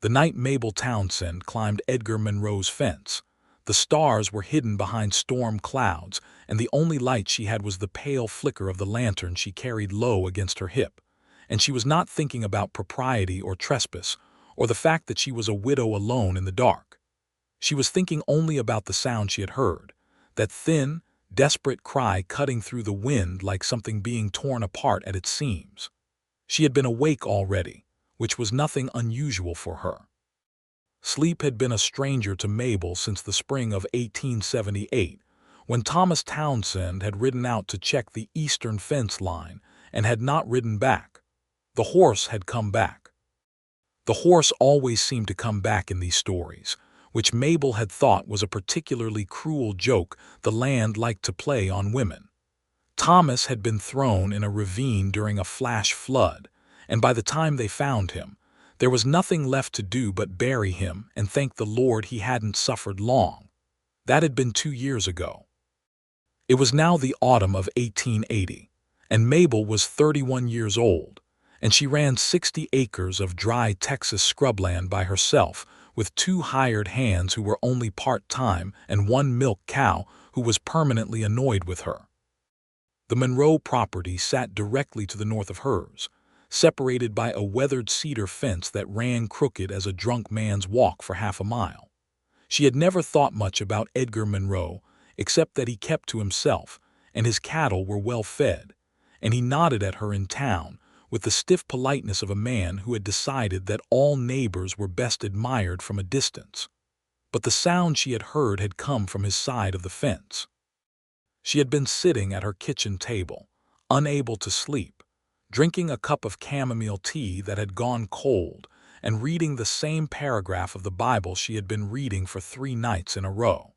The night Mabel Townsend climbed Edgar Monroe's fence, the stars were hidden behind storm clouds, and the only light she had was the pale flicker of the lantern she carried low against her hip. And she was not thinking about propriety or trespass, or the fact that she was a widow alone in the dark. She was thinking only about the sound she had heard, that thin, desperate cry cutting through the wind like something being torn apart at its seams. She had been awake already, which was nothing unusual for her. Sleep had been a stranger to Mabel since the spring of 1878, when Thomas Townsend had ridden out to check the eastern fence line and had not ridden back. The horse had come back. The horse always seemed to come back in these stories, which Mabel had thought was a particularly cruel joke the land liked to play on women. Thomas had been thrown in a ravine during a flash flood, and by the time they found him, there was nothing left to do but bury him and thank the Lord he hadn't suffered long. That had been 2 years ago. It was now the autumn of 1880, and Mabel was 31 years old, and she ran 60 acres of dry Texas scrubland by herself with 2 hired hands who were only part-time and 1 milk cow who was permanently annoyed with her. The Monroe property sat directly to the north of hers, separated by a weathered cedar fence that ran crooked as a drunk man's walk for half a mile. She had never thought much about Edgar Monroe, except that he kept to himself, and his cattle were well fed, and he nodded at her in town with the stiff politeness of a man who had decided that all neighbors were best admired from a distance. But the sound she had heard had come from his side of the fence. She had been sitting at her kitchen table, unable to sleep, drinking a cup of chamomile tea that had gone cold, and reading the same paragraph of the Bible she had been reading for 3 nights in a row.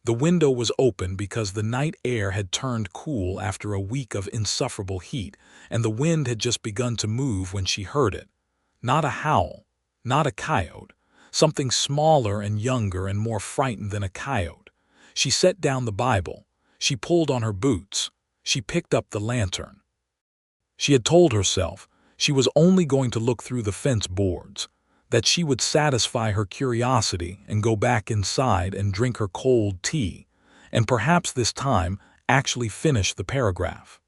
The window was open because the night air had turned cool after a week of insufferable heat, and the wind had just begun to move when she heard it. Not a howl, not a coyote, something smaller and younger and more frightened than a coyote. She set down the Bible, she pulled on her boots, she picked up the lantern. She had told herself she was only going to look through the fence boards, that she would satisfy her curiosity and go back inside and drink her cold tea, and perhaps this time actually finish the paragraph.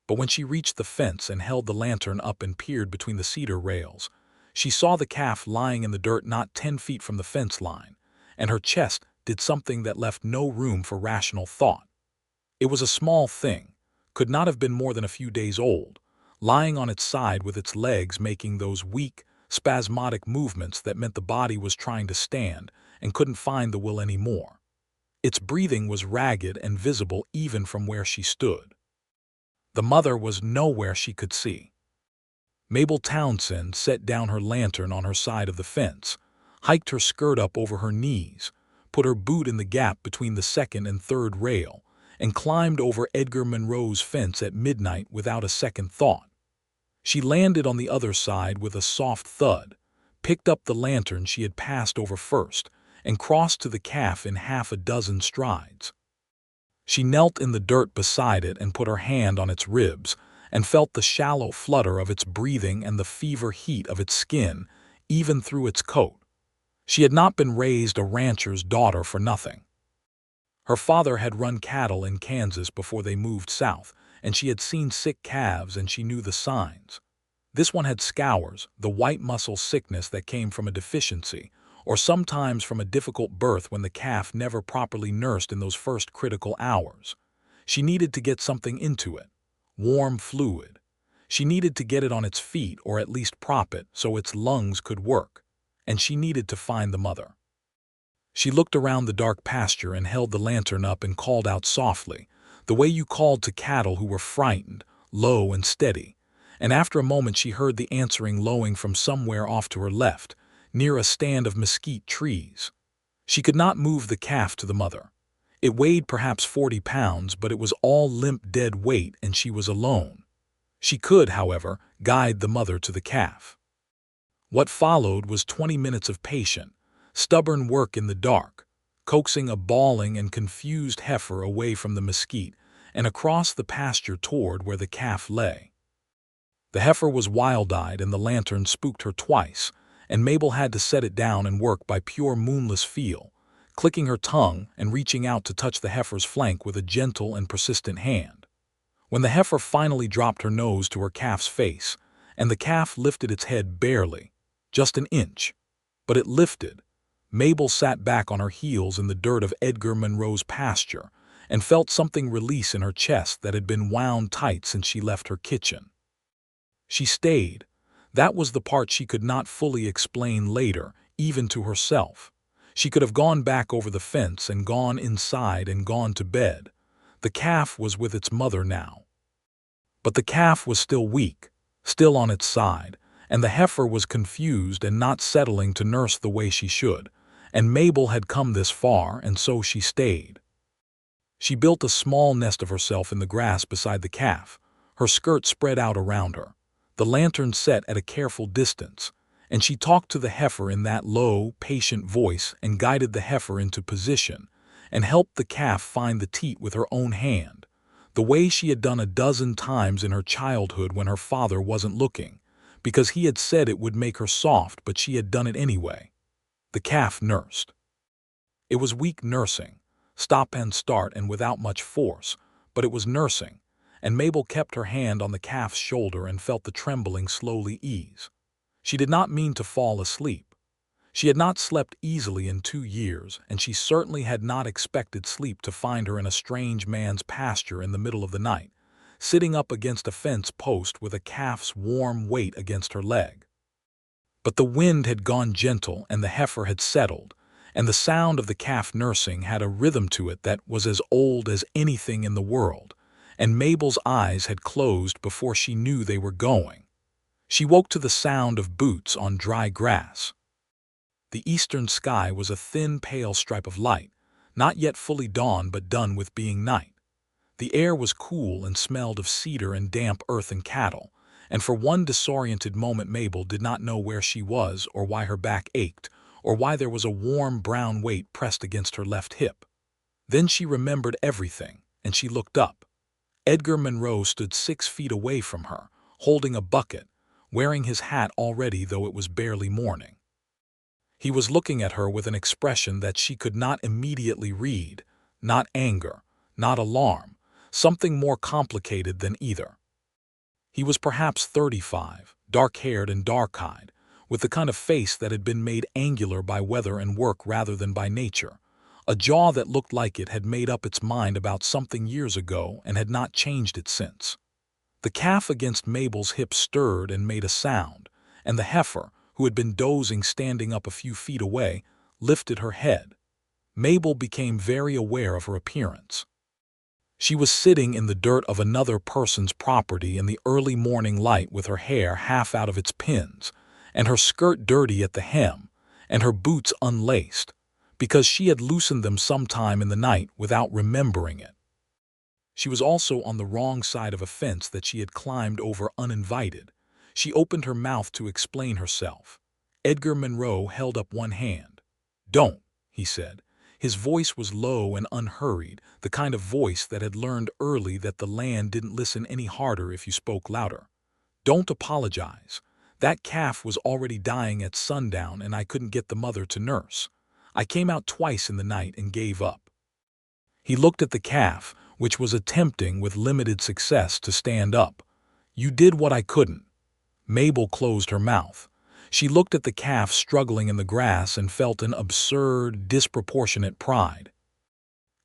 But when she reached the fence and held the lantern up and peered between the cedar rails, she saw the calf lying in the dirt not 10 feet from the fence line, and her chest did something that left no room for rational thought. It was a small thing, could not have been more than a few days old, lying on its side with its legs making those weak, spasmodic movements that meant the body was trying to stand and couldn't find the will anymore. Its breathing was ragged and visible even from where she stood. The mother was nowhere she could see. Mabel Townsend set down her lantern on her side of the fence, hiked her skirt up over her knees, put her boot in the gap between the second and third rail, and climbed over Edgar Monroe's fence at midnight without a second thought. She landed on the other side with a soft thud, picked up the lantern she had passed over first, and crossed to the calf in half a dozen strides. She knelt in the dirt beside it and put her hand on its ribs, and felt the shallow flutter of its breathing and the fever heat of its skin, even through its coat. She had not been raised a rancher's daughter for nothing. Her father had run cattle in Kansas before they moved south, and she had seen sick calves and she knew the signs. This one had scours, the white muscle sickness that came from a deficiency, or sometimes from a difficult birth when the calf never properly nursed in those first critical hours. She needed to get something into it, warm fluid. She needed to get it on its feet or at least prop it so its lungs could work, and she needed to find the mother. She looked around the dark pasture and held the lantern up and called out softly, the way you called to cattle who were frightened, low and steady, and after a moment she heard the answering lowing from somewhere off to her left, near a stand of mesquite trees. She could not move the calf to the mother. It weighed perhaps 40 pounds, but it was all limp dead weight and she was alone. She could, however, guide the mother to the calf. What followed was 20 minutes of patient, stubborn work in the dark, coaxing a bawling and confused heifer away from the mesquite and across the pasture toward where the calf lay. The heifer was wild-eyed and the lantern spooked her twice, and Mabel had to set it down and work by pure moonless feel, clicking her tongue and reaching out to touch the heifer's flank with a gentle and persistent hand. When the heifer finally dropped her nose to her calf's face, and the calf lifted its head barely, just an inch, but it lifted, Mabel sat back on her heels in the dirt of Edgar Monroe's pasture and felt something release in her chest that had been wound tight since she left her kitchen. She stayed. That was the part she could not fully explain later, even to herself. She could have gone back over the fence and gone inside and gone to bed. The calf was with its mother now. But the calf was still weak, still on its side, and the heifer was confused and not settling to nurse the way she should, and Mabel had come this far, and so she stayed. She built a small nest of herself in the grass beside the calf, her skirt spread out around her, the lantern set at a careful distance, and she talked to the heifer in that low, patient voice and guided the heifer into position, and helped the calf find the teat with her own hand, the way she had done a dozen times in her childhood when her father wasn't looking, because he had said it would make her soft, but she had done it anyway. The calf nursed. It was weak nursing, stop and start and without much force, but it was nursing, and Mabel kept her hand on the calf's shoulder and felt the trembling slowly ease. She did not mean to fall asleep. She had not slept easily in 2 years, and she certainly had not expected sleep to find her in a strange man's pasture in the middle of the night, sitting up against a fence post with a calf's warm weight against her leg. But the wind had gone gentle and the heifer had settled, and the sound of the calf nursing had a rhythm to it that was as old as anything in the world, and Mabel's eyes had closed before she knew they were going. She woke to the sound of boots on dry grass. The eastern sky was a thin, pale stripe of light, not yet fully dawn but done with being night. The air was cool and smelled of cedar and damp earth and cattle, and for one disoriented moment Mabel did not know where she was or why her back ached, or why there was a warm brown weight pressed against her left hip. Then she remembered everything, and she looked up. Edgar Monroe stood 6 feet away from her, holding a bucket, wearing his hat already though it was barely morning. He was looking at her with an expression that she could not immediately read, not anger, not alarm, something more complicated than either. He was perhaps 35, dark-haired and dark-eyed, with the kind of face that had been made angular by weather and work rather than by nature, a jaw that looked like it had made up its mind about something years ago and had not changed it since. The calf against Mabel's hip stirred and made a sound, and the heifer, who had been dozing standing up a few feet away, lifted her head. Mabel became very aware of her appearance. She was sitting in the dirt of another person's property in the early morning light with her hair half out of its pins, and her skirt dirty at the hem, and her boots unlaced, because she had loosened them sometime in the night without remembering it. She was also on the wrong side of a fence that she had climbed over uninvited. She opened her mouth to explain herself. Edgar Monroe held up one hand. "Don't," he said. His voice was low and unhurried, the kind of voice that had learned early that the land didn't listen any harder if you spoke louder. "Don't apologize. That calf was already dying at sundown and I couldn't get the mother to nurse. I came out twice in the night and gave up." He looked at the calf, which was attempting with limited success to stand up. "You did what I couldn't." Mabel closed her mouth. She looked at the calf struggling in the grass and felt an absurd, disproportionate pride.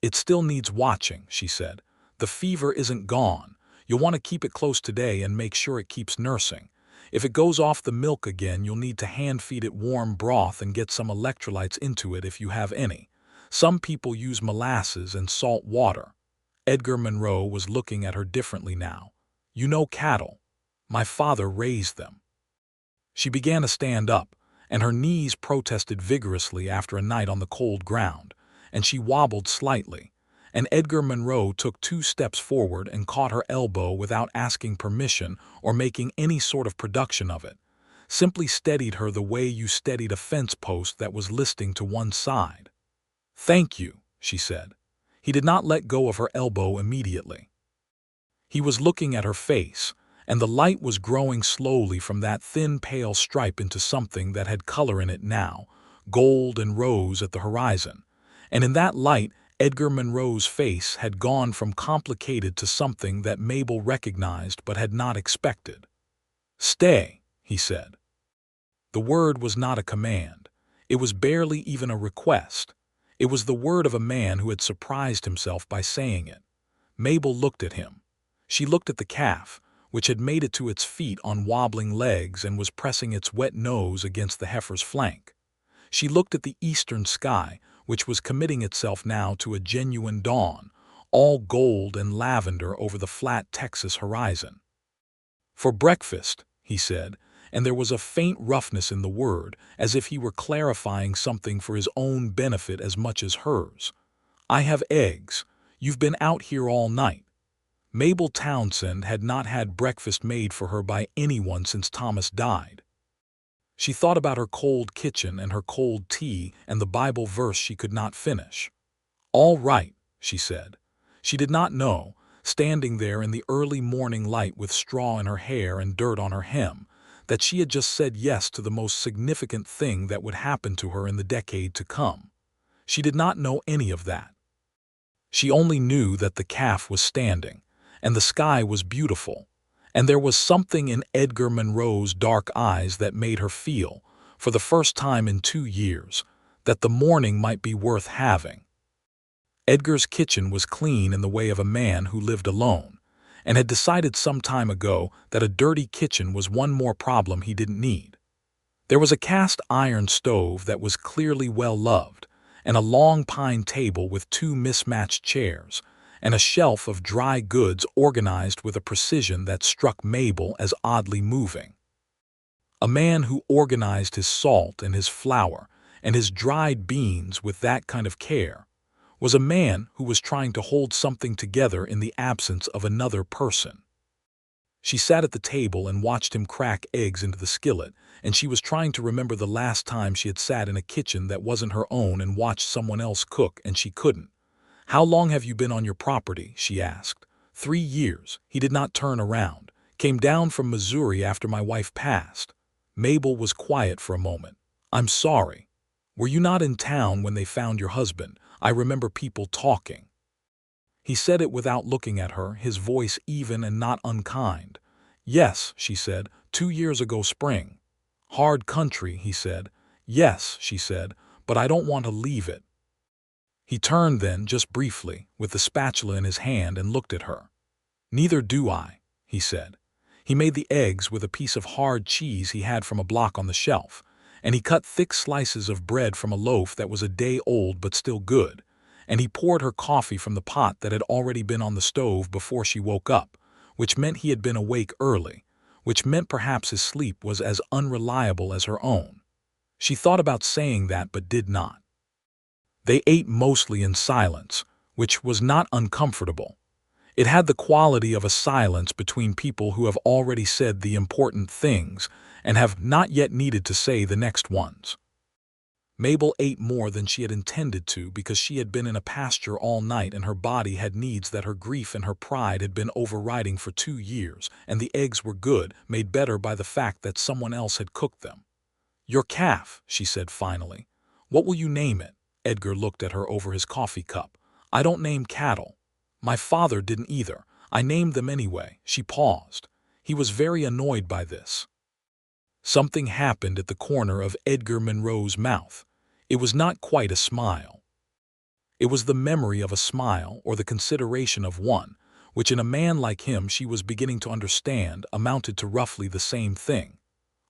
"It still needs watching," she said. "The fever isn't gone. You'll want to keep it close today and make sure it keeps nursing. If it goes off the milk again, you'll need to hand-feed it warm broth and get some electrolytes into it if you have any. Some people use molasses and salt water." Edgar Monroe was looking at her differently now. "You know cattle. My father raised them." She began to stand up, and her knees protested vigorously after a night on the cold ground, and she wobbled slightly, and Edgar Monroe took 2 steps forward and caught her elbow without asking permission or making any sort of production of it, simply steadied her the way you steadied a fence post that was listing to one side. "Thank you," she said. He did not let go of her elbow immediately. He was looking at her face, and the light was growing slowly from that thin pale stripe into something that had color in it now, gold and rose at the horizon. And in that light, Edgar Monroe's face had gone from complicated to something that Mabel recognized but had not expected. "Stay," he said. The word was not a command. It was barely even a request. It was the word of a man who had surprised himself by saying it. Mabel looked at him. She looked at the calf, which had made it to its feet on wobbling legs and was pressing its wet nose against the heifer's flank. She looked at the eastern sky, which was committing itself now to a genuine dawn, all gold and lavender over the flat Texas horizon. "For breakfast," he said, and there was a faint roughness in the word, as if he were clarifying something for his own benefit as much as hers. "I have eggs. You've been out here all night." Mabel Townsend had not had breakfast made for her by anyone since Thomas died. She thought about her cold kitchen and her cold tea and the Bible verse she could not finish. "All right," she said. She did not know, standing there in the early morning light with straw in her hair and dirt on her hem, that she had just said yes to the most significant thing that would happen to her in the decade to come. She did not know any of that. She only knew that the calf was standing, and the sky was beautiful, and there was something in Edgar Monroe's dark eyes that made her feel, for the first time in 2 years, that the morning might be worth having. Edgar's kitchen was clean in the way of a man who lived alone, and had decided some time ago that a dirty kitchen was one more problem he didn't need. There was a cast iron stove that was clearly well loved, and a long pine table with 2 mismatched chairs, and a shelf of dry goods organized with a precision that struck Mabel as oddly moving. A man who organized his salt and his flour and his dried beans with that kind of care was a man who was trying to hold something together in the absence of another person. She sat at the table and watched him crack eggs into the skillet, and she was trying to remember the last time she had sat in a kitchen that wasn't her own and watched someone else cook, and she couldn't. "How long have you been on your property?" she asked. 3 years. He did not turn around. "Came down from Missouri after my wife passed." Mabel was quiet for a moment. "I'm sorry. Were you not in town when they found your husband? I remember people talking." He said it without looking at her, his voice even and not unkind. "Yes," she said, 2 years ago spring." "Hard country," he said. "Yes," she said, "but I don't want to leave it." He turned then, just briefly, with the spatula in his hand and looked at her. "Neither do I," he said. He made the eggs with a piece of hard cheese he had from a block on the shelf, and he cut thick slices of bread from a loaf that was a day old but still good, and he poured her coffee from the pot that had already been on the stove before she woke up, which meant he had been awake early, which meant perhaps his sleep was as unreliable as her own. She thought about saying that but did not. They ate mostly in silence, which was not uncomfortable. It had the quality of a silence between people who have already said the important things and have not yet needed to say the next ones. Mabel ate more than she had intended to because she had been in a pasture all night and her body had needs that her grief and her pride had been overriding for 2 years, and the eggs were good, made better by the fact that someone else had cooked them. "Your calf," she said finally. "What will you name it?" Edgar looked at her over his coffee cup. "I don't name cattle. My father didn't either. I named them anyway." She paused. He was very annoyed by this. Something happened at the corner of Edgar Monroe's mouth. It was not quite a smile. It was the memory of a smile, or the consideration of one, which in a man like him she was beginning to understand amounted to roughly the same thing.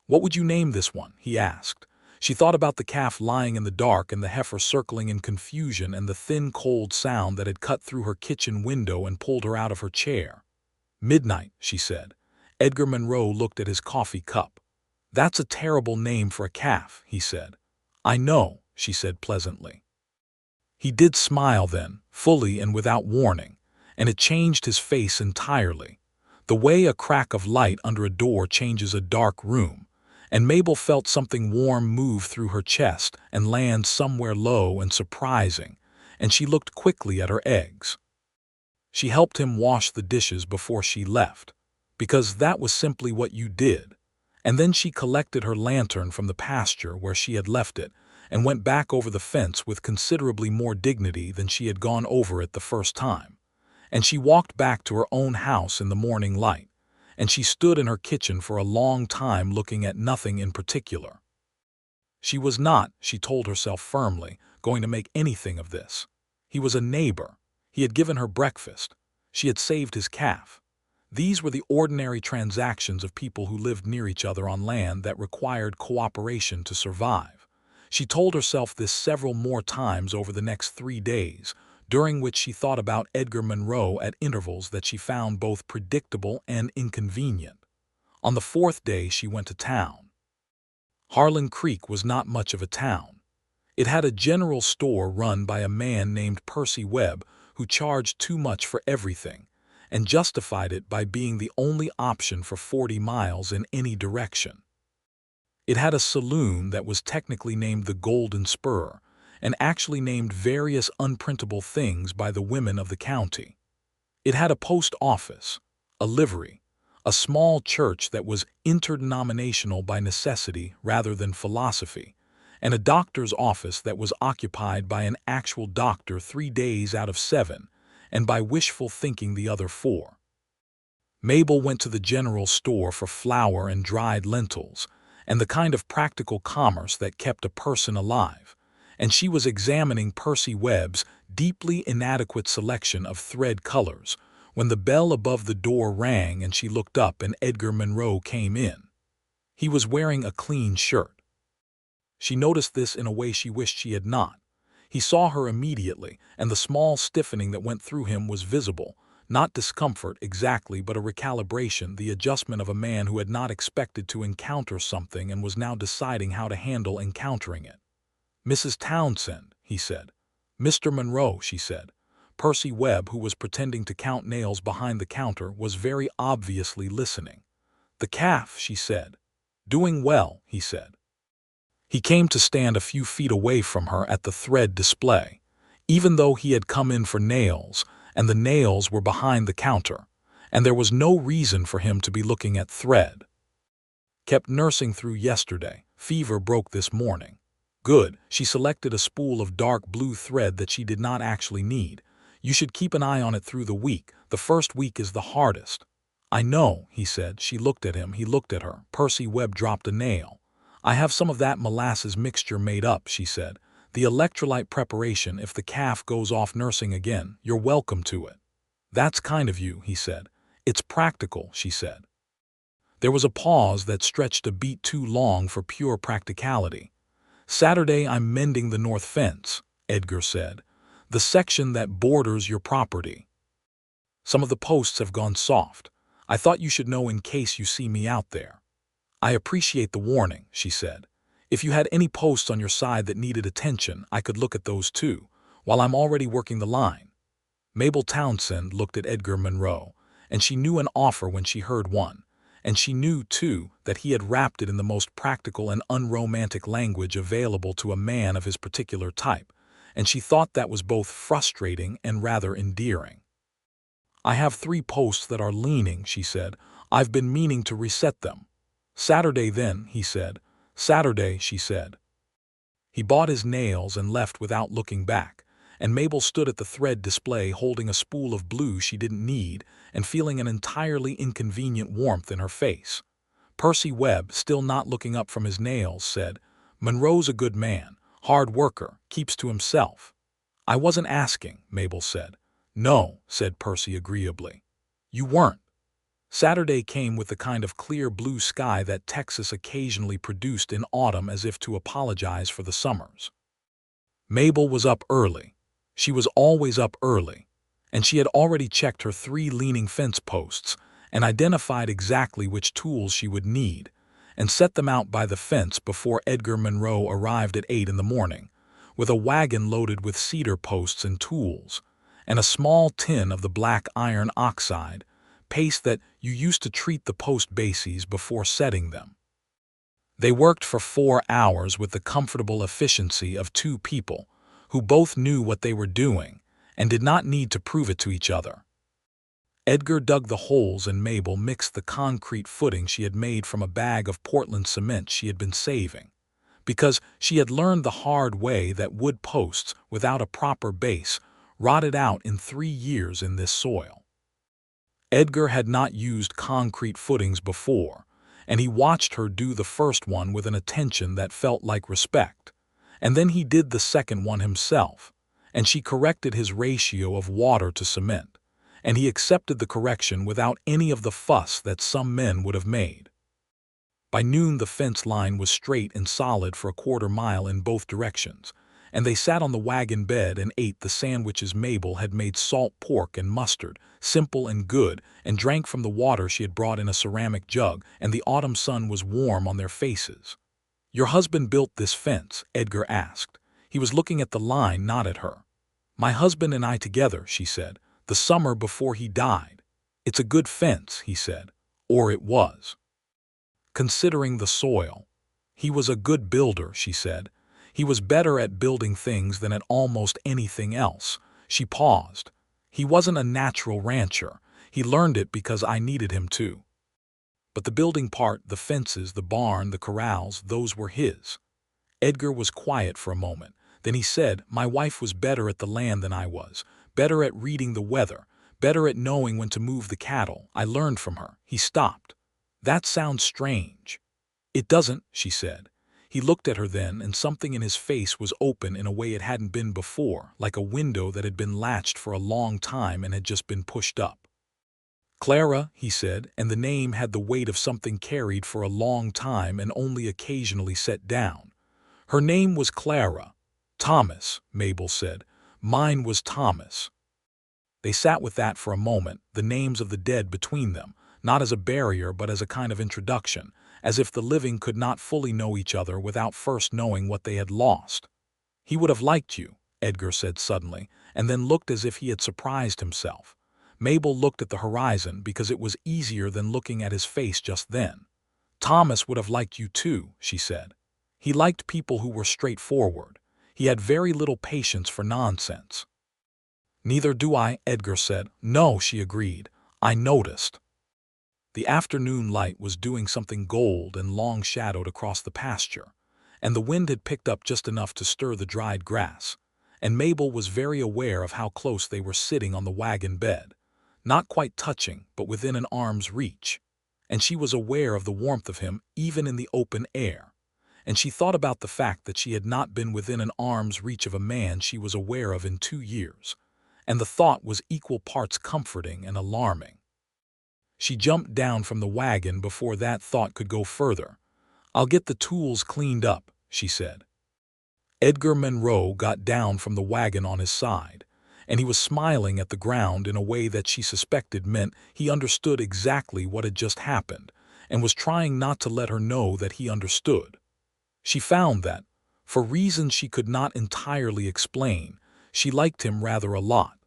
"What would you name this one?" he asked. She thought about the calf lying in the dark and the heifer circling in confusion and the thin cold sound that had cut through her kitchen window and pulled her out of her chair. "Midnight," she said. Edgar Monroe looked at his coffee cup. "That's a terrible name for a calf," he said. "I know," she said pleasantly. He did smile then, fully and without warning, and it changed his face entirely, the way a crack of light under a door changes a dark room, and Mabel felt something warm move through her chest and land somewhere low and surprising, and she looked quickly at her eggs. She helped him wash the dishes before she left. because that was simply what you did. And then she collected her lantern from the pasture where she had left it and went back over the fence with considerably more dignity than she had gone over it the first time. And she walked back to her own house in the morning light, and she stood in her kitchen for a long time looking at nothing in particular. She was not, she told herself firmly, going to make anything of this. He was a neighbor. He had given her breakfast. She had saved his calf. These were the ordinary transactions of people who lived near each other on land that required cooperation to survive. She told herself this several more times over the next 3 days, during which she thought about Edgar Monroe at intervals that she found both predictable and inconvenient. On the 4th day she went to town. Harlan Creek was not much of a town. It had a general store run by a man named Percy Webb who charged too much for everything and justified it by being the only option for 40 miles in any direction. It had a saloon that was technically named the Golden Spur and actually named various unprintable things by the women of the county. It had a post office, a livery, a small church that was interdenominational by necessity rather than philosophy, and a doctor's office that was occupied by an actual doctor 3 days out of 7, and by wishful thinking the other 4. Mabel went to the general store for flour and dried lentils, and the kind of practical commerce that kept a person alive, and she was examining Percy Webb's deeply inadequate selection of thread colors when the bell above the door rang and she looked up and Edgar Monroe came in. He was wearing a clean shirt. She noticed this in a way she wished she had not. He saw her immediately, and the small stiffening that went through him was visible, not discomfort exactly, but a recalibration, the adjustment of a man who had not expected to encounter something and was now deciding how to handle encountering it. "Mrs. Townsend," he said. "Mr. Monroe," she said. Percy Webb, who was pretending to count nails behind the counter, was very obviously listening. "The calf," she said. "Doing well," he said. He came to stand a few feet away from her at the thread display, even though he had come in for nails, and the nails were behind the counter, and there was no reason for him to be looking at thread. "Kept nursing through yesterday. Fever broke this morning." "Good." She selected a spool of dark blue thread that she did not actually need. "You should keep an eye on it through the week. The first week is the hardest." "I know," he said. She looked at him. He looked at her. Percy Webb dropped a nail. "I have some of that molasses mixture made up," she said. "The electrolyte preparation if the calf goes off nursing again. You're welcome to it." "That's kind of you," he said. "It's practical," she said. There was a pause that stretched a beat too long for pure practicality. "Saturday I'm mending the north fence," Edgar said. "The section that borders your property. Some of the posts have gone soft. I thought you should know in case you see me out there." "I appreciate the warning," she said. "If you had any posts on your side that needed attention, I could look at those too, while I'm already working the line." Mabel Townsend looked at Edgar Monroe, and she knew an offer when she heard one, and she knew, too, that he had wrapped it in the most practical and unromantic language available to a man of his particular type, and she thought that was both frustrating and rather endearing. "I have 3 posts that are leaning," she said. "I've been meaning to reset them." "Saturday then," he said. "Saturday," she said. He bought his nails and left without looking back, and Mabel stood at the thread display holding a spool of blue she didn't need and feeling an entirely inconvenient warmth in her face. Percy Webb, still not looking up from his nails, said, "Monroe's a good man, hard worker, keeps to himself." "I wasn't asking," Mabel said. "No," said Percy agreeably. "You weren't." Saturday came with the kind of clear blue sky that Texas occasionally produced in autumn as if to apologize for the summers. Mabel was up early. She was always up early, and she had already checked her 3 leaning fence posts and identified exactly which tools she would need, and set them out by the fence before Edgar Monroe arrived at 8 in the morning, with a wagon loaded with cedar posts and tools, and a small tin of the black iron oxide, paste that you used to treat the post bases before setting them. They worked for 4 hours with the comfortable efficiency of 2 people who both knew what they were doing and did not need to prove it to each other. Edgar dug the holes and Mabel mixed the concrete footing she had made from a bag of Portland cement she had been saving, because she had learned the hard way that wood posts without a proper base rotted out in 3 years in this soil. Edgar had not used concrete footings before, and he watched her do the first one with an attention that felt like respect. And then he did the second one himself, and she corrected his ratio of water to cement, and he accepted the correction without any of the fuss that some men would have made. By noon the fence line was straight and solid for a quarter-mile in both directions, and they sat on the wagon bed and ate the sandwiches Mabel had made salt pork and mustard, simple and good, and drank from the water she had brought in a ceramic jug, and the autumn sun was warm on their faces. "Your husband built this fence?" Edgar asked. He was looking at the line, not at her. "My husband and I together," she said, "the summer before he died. It's a good fence," he said. "Or it was. Considering the soil. He was a good builder," she said. "He was better at building things than at almost anything else." She paused. "He wasn't a natural rancher. He learned it because I needed him to. But the building part, the fences, the barn, the corrals, those were his." Edgar was quiet for a moment. Then he said, "My wife was better at the land than I was, better at reading the weather, better at knowing when to move the cattle. I learned from her." He stopped. "That sounds strange." "It doesn't," she said. He looked at her then, and something in his face was open in a way it hadn't been before, like a window that had been latched for a long time and had just been pushed up. "Clara," he said, and the name had the weight of something carried for a long time and only occasionally set down. "Her name was Clara." "Thomas," Mabel said. "Mine was Thomas." They sat with that for a moment, the names of the dead between them, not as a barrier but as a kind of introduction, as if the living could not fully know each other without first knowing what they had lost. "He would have liked you," Edgar said suddenly, and then looked as if he had surprised himself. Mabel looked at the horizon because it was easier than looking at his face just then. "Thomas would have liked you too," she said. "He liked people who were straightforward. He had very little patience for nonsense." "Neither do I," Edgar said. "No," she agreed. "I noticed." The afternoon light was doing something gold and long-shadowed across the pasture, and the wind had picked up just enough to stir the dried grass, and Mabel was very aware of how close they were sitting on the wagon bed, not quite touching, but within an arm's reach, and she was aware of the warmth of him even in the open air, and she thought about the fact that she had not been within an arm's reach of a man she was aware of in 2 years, and the thought was equal parts comforting and alarming. She jumped down from the wagon before that thought could go further. "I'll get the tools cleaned up," she said. Edgar Monroe got down from the wagon on his side, and he was smiling at the ground in a way that she suspected meant he understood exactly what had just happened, and was trying not to let her know that he understood. She found that, for reasons she could not entirely explain, she liked him rather a lot.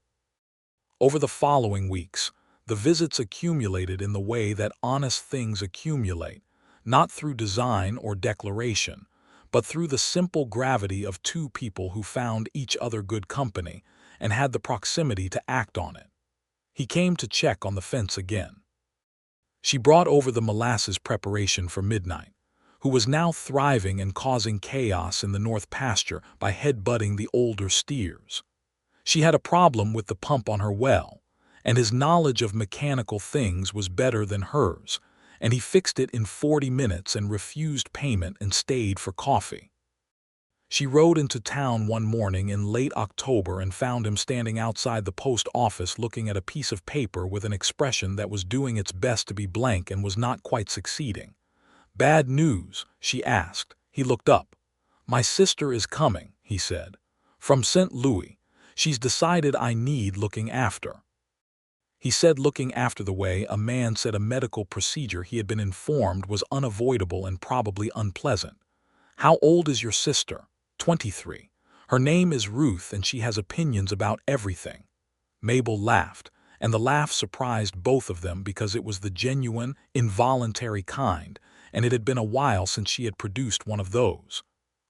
Over the following weeks, the visits accumulated in the way that honest things accumulate, not through design or declaration, but through the simple gravity of two people who found each other good company and had the proximity to act on it. He came to check on the fence again. She brought over the molasses preparation for Midnight, who was now thriving and causing chaos in the north pasture by head-butting the older steers. She had a problem with the pump on her well, and his knowledge of mechanical things was better than hers, and he fixed it in 40 minutes and refused payment and stayed for coffee. She rode into town one morning in late October and found him standing outside the post office looking at a piece of paper with an expression that was doing its best to be blank and was not quite succeeding. "Bad news?" she asked. He looked up. "My sister is coming," he said. "From St. Louis. She's decided I need looking after." He said looking after the way a man said a medical procedure he had been informed was unavoidable and probably unpleasant. "How old is your sister?" 23. "Her name is Ruth and she has opinions about everything." Mabel laughed, and the laugh surprised both of them because it was the genuine, involuntary kind, and it had been a while since she had produced one of those.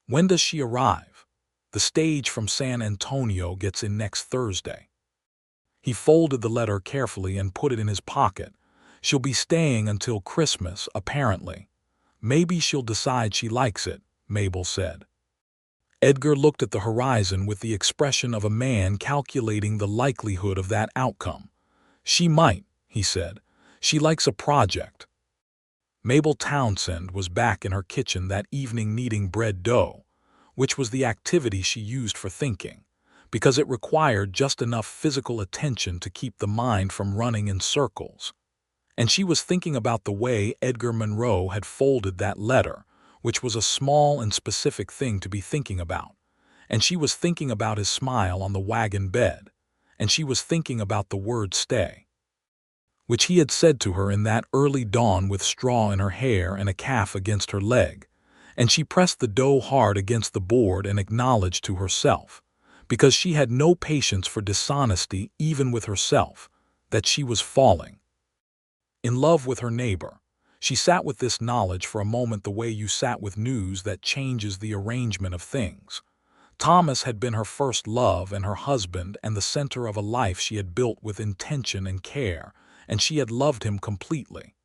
"When does she arrive?" "The stage from San Antonio gets in next Thursday." He folded the letter carefully and put it in his pocket. "She'll be staying until Christmas, apparently. Maybe she'll decide she likes it," Mabel said. Edgar looked at the horizon with the expression of a man calculating the likelihood of that outcome. "She might," he said. "She likes a project." Mabel Townsend was back in her kitchen that evening kneading bread dough, which was the activity she used for thinking, because it required just enough physical attention to keep the mind from running in circles. And she was thinking about the way Edgar Monroe had folded that letter, which was a small and specific thing to be thinking about. And she was thinking about his smile on the wagon bed. And she was thinking about the word stay, which he had said to her in that early dawn with straw in her hair and a calf against her leg. And she pressed the dough hard against the board and acknowledged to herself, because she had no patience for dishonesty even with herself, that she was falling in love with her neighbor. She sat with this knowledge for a moment the way you sat with news that changes the arrangement of things. Thomas had been her first love and her husband and the center of a life she had built with intention and care, and she had loved him completely.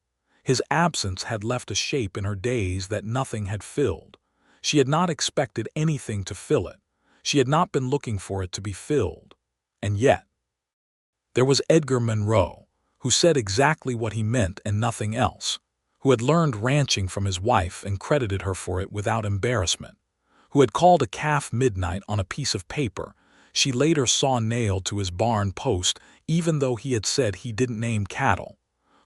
His absence had left a shape in her days that nothing had filled. She had not expected anything to fill it. She had not been looking for it to be filled. And yet, there was Edgar Monroe, who said exactly what he meant and nothing else, who had learned ranching from his wife and credited her for it without embarrassment, who had called a calf midnight on a piece of paper she later saw nailed to his barn post even though he had said he didn't name cattle,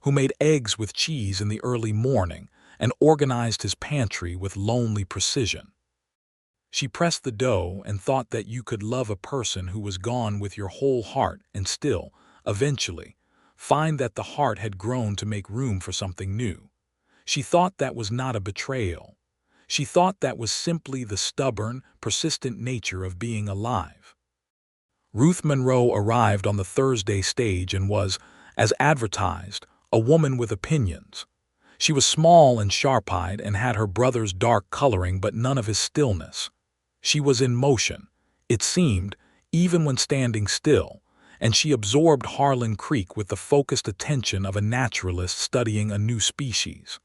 who made eggs with cheese in the early morning and organized his pantry with lonely precision. She pressed the dough and thought that you could love a person who was gone with your whole heart and still, eventually, find that the heart had grown to make room for something new. She thought that was not a betrayal. She thought that was simply the stubborn, persistent nature of being alive. Ruth Monroe arrived on the Thursday stage and was, as advertised, a woman with opinions. She was small and sharp-eyed and had her brother's dark coloring but none of his stillness. She was in motion, it seemed, even when standing still, and she absorbed Harlan Creek with the focused attention of a naturalist studying a new species.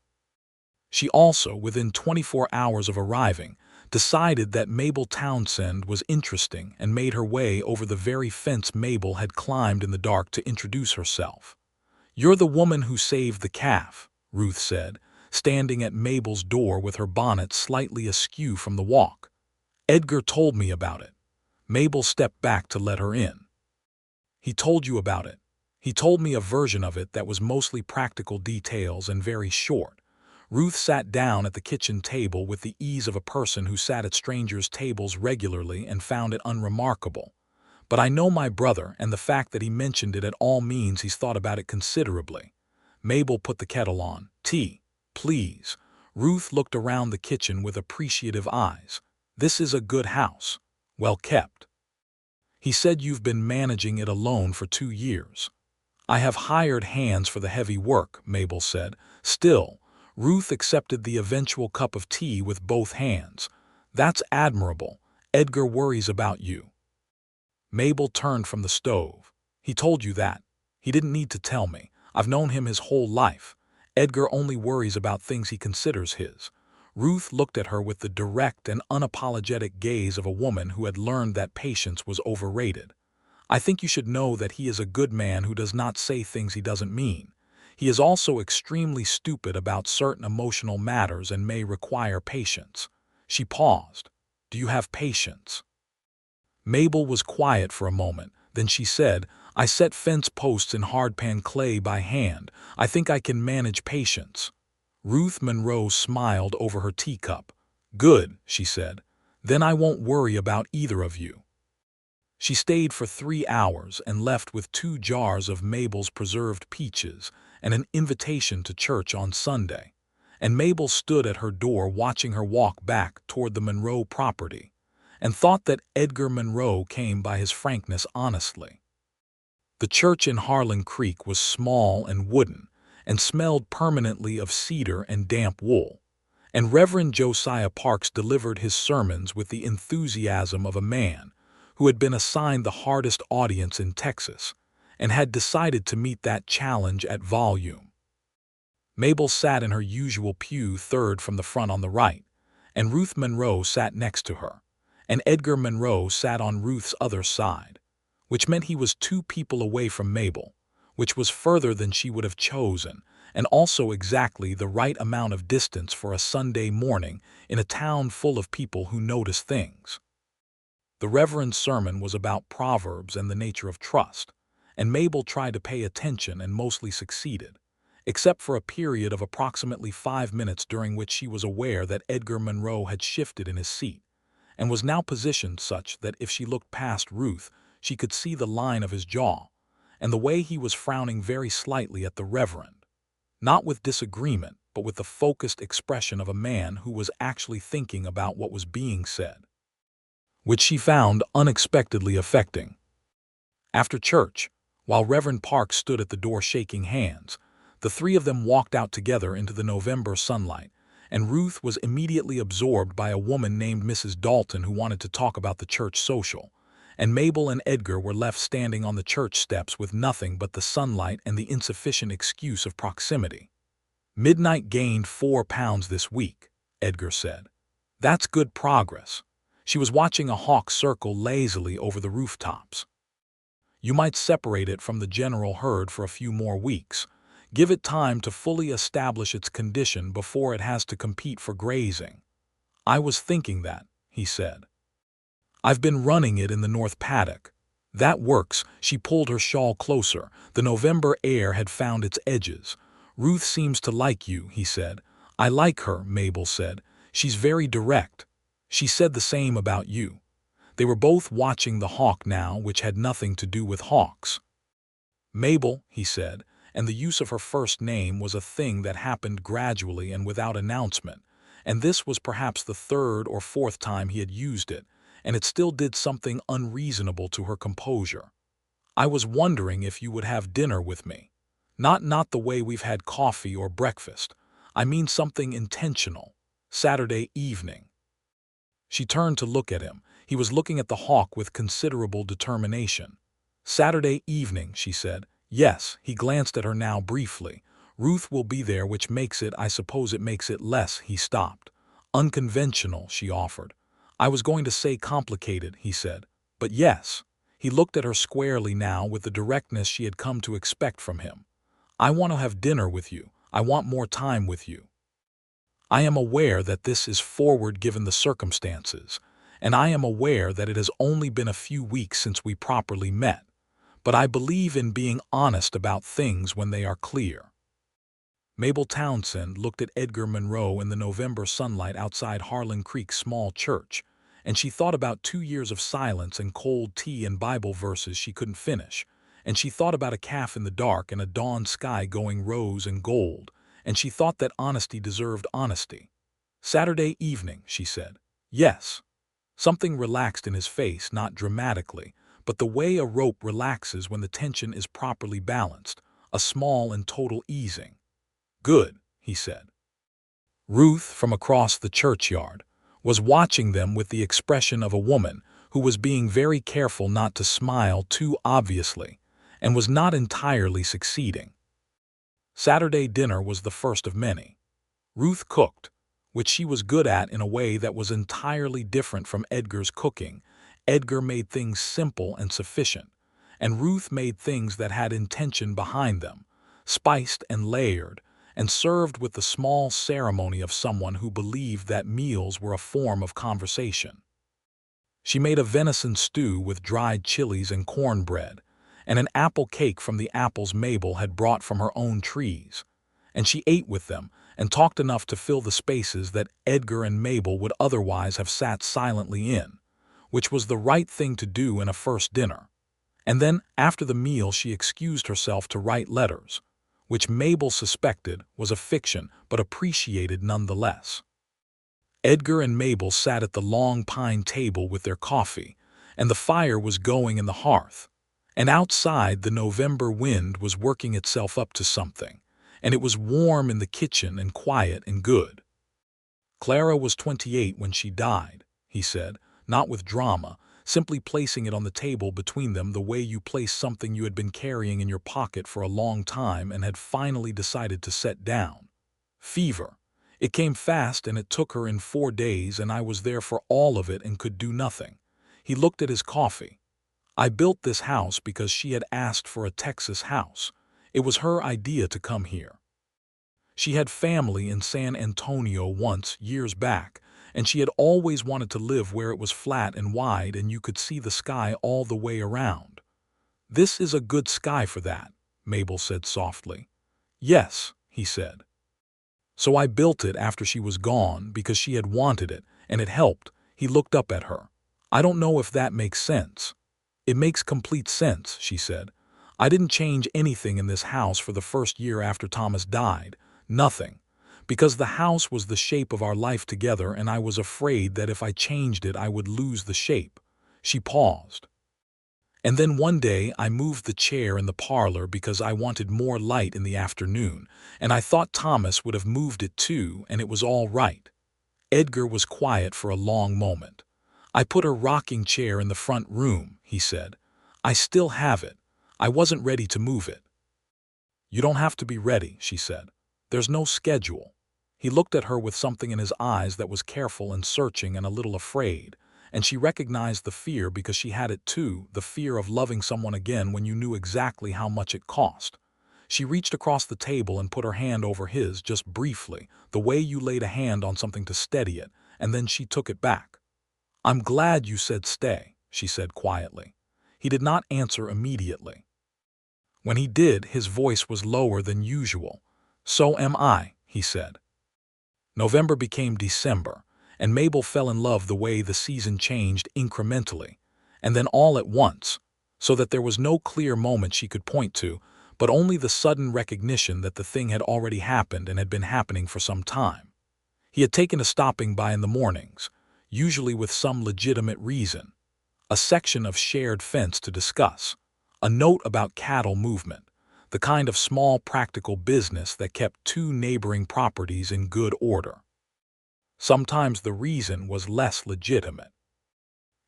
She also, within 24 hours of arriving, decided that Mabel Townsend was interesting and made her way over the very fence Mabel had climbed in the dark to introduce herself. "You're the woman who saved the calf," Ruth said, standing at Mabel's door with her bonnet slightly askew from the walk. "Edgar told me about it." Mabel stepped back to let her in. "He told you about it." "He told me a version of it that was mostly practical details and very short." Ruth sat down at the kitchen table with the ease of a person who sat at strangers' tables regularly and found it unremarkable. "But I know my brother, and the fact that he mentioned it at all means he's thought about it considerably." Mabel put the kettle on. "Tea, please." Ruth looked around the kitchen with appreciative eyes. "This is a good house. Well kept." "He said you've been managing it alone for 2 years." "I have hired hands for the heavy work," Mabel said. Still, Ruth accepted the eventual cup of tea with both hands. "That's admirable. Edgar worries about you." Mabel turned from the stove. "He told you that." "He didn't need to tell me. I've known him his whole life. Edgar only worries about things he considers his." Ruth looked at her with the direct and unapologetic gaze of a woman who had learned that patience was overrated. "I think you should know that he is a good man who does not say things he doesn't mean. He is also extremely stupid about certain emotional matters and may require patience." She paused. "Do you have patience?" Mabel was quiet for a moment. Then she said, "I set fence posts in hardpan clay by hand. I think I can manage patience." Ruth Monroe smiled over her teacup. "Good," she said. "Then I won't worry about either of you." She stayed for 3 hours and left with 2 jars of Mabel's preserved peaches and an invitation to church on Sunday. And Mabel stood at her door watching her walk back toward the Monroe property, and thought that Edgar Monroe came by his frankness honestly. The church in Harlan Creek was small and wooden, and smelled permanently of cedar and damp wool, and Reverend Josiah Parks delivered his sermons with the enthusiasm of a man who had been assigned the hardest audience in Texas, and had decided to meet that challenge at volume. Mabel sat in her usual pew third from the front on the right, and Ruth Monroe sat next to her, and Edgar Monroe sat on Ruth's other side, which meant he was 2 people away from Mabel, which was further than she would have chosen, and also exactly the right amount of distance for a Sunday morning in a town full of people who notice things. The Reverend's sermon was about Proverbs and the nature of trust, and Mabel tried to pay attention and mostly succeeded, except for a period of approximately 5 minutes during which she was aware that Edgar Monroe had shifted in his seat, and was now positioned such that if she looked past Ruth, she could see the line of his jaw, and the way he was frowning very slightly at the Reverend, not with disagreement, but with the focused expression of a man who was actually thinking about what was being said, which she found unexpectedly affecting. After church, while Reverend Park stood at the door shaking hands, the 3 of them walked out together into the November sunlight, and Ruth was immediately absorbed by a woman named Mrs. Dalton who wanted to talk about the church social, and Mabel and Edgar were left standing on the church steps with nothing but the sunlight and the insufficient excuse of proximity. "Midnight gained 4 pounds this week," Edgar said. "That's good progress." She was watching a hawk circle lazily over the rooftops. "You might separate it from the general herd for a few more weeks. Give it time to fully establish its condition before it has to compete for grazing." "I was thinking that," he said. "I've been running it in the north paddock. That works." She pulled her shawl closer. The November air had found its edges. "Ruth seems to like you," he said. "I like her," Mabel said. "She's very direct. She said the same about you." They were both watching the hawk now, which had nothing to do with hawks. "Mabel," he said, and the use of her first name was a thing that happened gradually and without announcement, and this was perhaps the 3rd or 4th time he had used it, and it still did something unreasonable to her composure. "I was wondering if you would have dinner with me. Not the way we've had coffee or breakfast. I mean something intentional. Saturday evening." She turned to look at him. He was looking at the hawk with considerable determination. "Saturday evening," she said. "Yes." He glanced at her now briefly. "Ruth will be there, which makes it, I suppose it makes it less." He stopped. "Unconventional," she offered. "I was going to say complicated," he said. "But yes." He looked at her squarely now with the directness she had come to expect from him. "I want to have dinner with you. I want more time with you. I am aware that this is forward given the circumstances, and I am aware that it has only been a few weeks since we properly met, but I believe in being honest about things when they are clear." Mabel Townsend looked at Edgar Monroe in the November sunlight outside Harlan Creek's small church, and she thought about 2 years of silence and cold tea and Bible verses she couldn't finish, and she thought about a calf in the dark and a dawn sky going rose and gold, and she thought that honesty deserved honesty. "Saturday evening," she said. "Yes." Something relaxed in his face, not dramatically, but the way a rope relaxes when the tension is properly balanced, a small and total easing. "Good," he said. Ruth, from across the churchyard, was watching them with the expression of a woman who was being very careful not to smile too obviously, and was not entirely succeeding. Saturday dinner was the first of many. Ruth cooked, which she was good at in a way that was entirely different from Edgar's cooking. Edgar made things simple and sufficient, and Ruth made things that had intention behind them, spiced and layered, and served with the small ceremony of someone who believed that meals were a form of conversation. She made a venison stew with dried chilies and cornbread, and an apple cake from the apples Mabel had brought from her own trees, and she ate with them and talked enough to fill the spaces that Edgar and Mabel would otherwise have sat silently in, which was the right thing to do in a first dinner. And then, after the meal, she excused herself to write letters, which Mabel suspected was a fiction but appreciated nonetheless. Edgar and Mabel sat at the long pine table with their coffee, and the fire was going in the hearth, and outside the November wind was working itself up to something, and it was warm in the kitchen and quiet and good. "Clara was 28 when she died," he said, not with drama, simply placing it on the table between them the way you place something you had been carrying in your pocket for a long time and had finally decided to set down. Fever. It came fast and it took her in 4 days, and I was there for all of it and could do nothing. He looked at his coffee. I built this house because she had asked for a Texas house. It was her idea to come here. She had family in San Antonio once, years back, and she had always wanted to live where it was flat and wide and you could see the sky all the way around. "This is a good sky for that," Mabel said softly. "Yes," he said. "So I built it after she was gone because she had wanted it, and it helped." He looked up at her. "I don't know if that makes sense." "It makes complete sense," she said. "I didn't change anything in this house for the first year after Thomas died. Nothing. Because the house was the shape of our life together, and I was afraid that if I changed it I would lose the shape." She paused. "And then one day I moved the chair in the parlor because I wanted more light in the afternoon, and I thought Thomas would have moved it too, and it was all right." Edgar was quiet for a long moment. "I put her rocking chair in the front room," he said. "I still have it. I wasn't ready to move it." "You don't have to be ready," she said. "There's no schedule." He looked at her with something in his eyes that was careful and searching and a little afraid, and she recognized the fear because she had it too, the fear of loving someone again when you knew exactly how much it cost. She reached across the table and put her hand over his just briefly, the way you laid a hand on something to steady it, and then she took it back. "I'm glad you said stay," she said quietly. He did not answer immediately. When he did, his voice was lower than usual. "So am I," he said. November became December, and Mabel fell in love the way the season changed incrementally, and then all at once, so that there was no clear moment she could point to, but only the sudden recognition that the thing had already happened and had been happening for some time. He had taken to stopping by in the mornings, usually with some legitimate reason. A section of shared fence to discuss, a note about cattle movement, the kind of small practical business that kept two neighboring properties in good order. Sometimes the reason was less legitimate.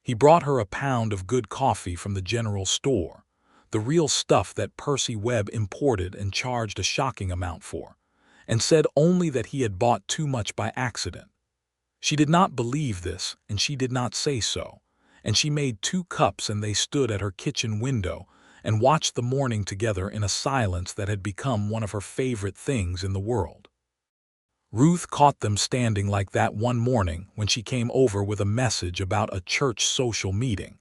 He brought her a pound of good coffee from the general store, the real stuff that Percy Webb imported and charged a shocking amount for, and said only that he had bought too much by accident. She did not believe this, and she did not say so, and she made 2 cups and they stood at her kitchen window and watched the morning together in a silence that had become one of her favorite things in the world. Ruth caught them standing like that one morning when she came over with a message about a church social meeting,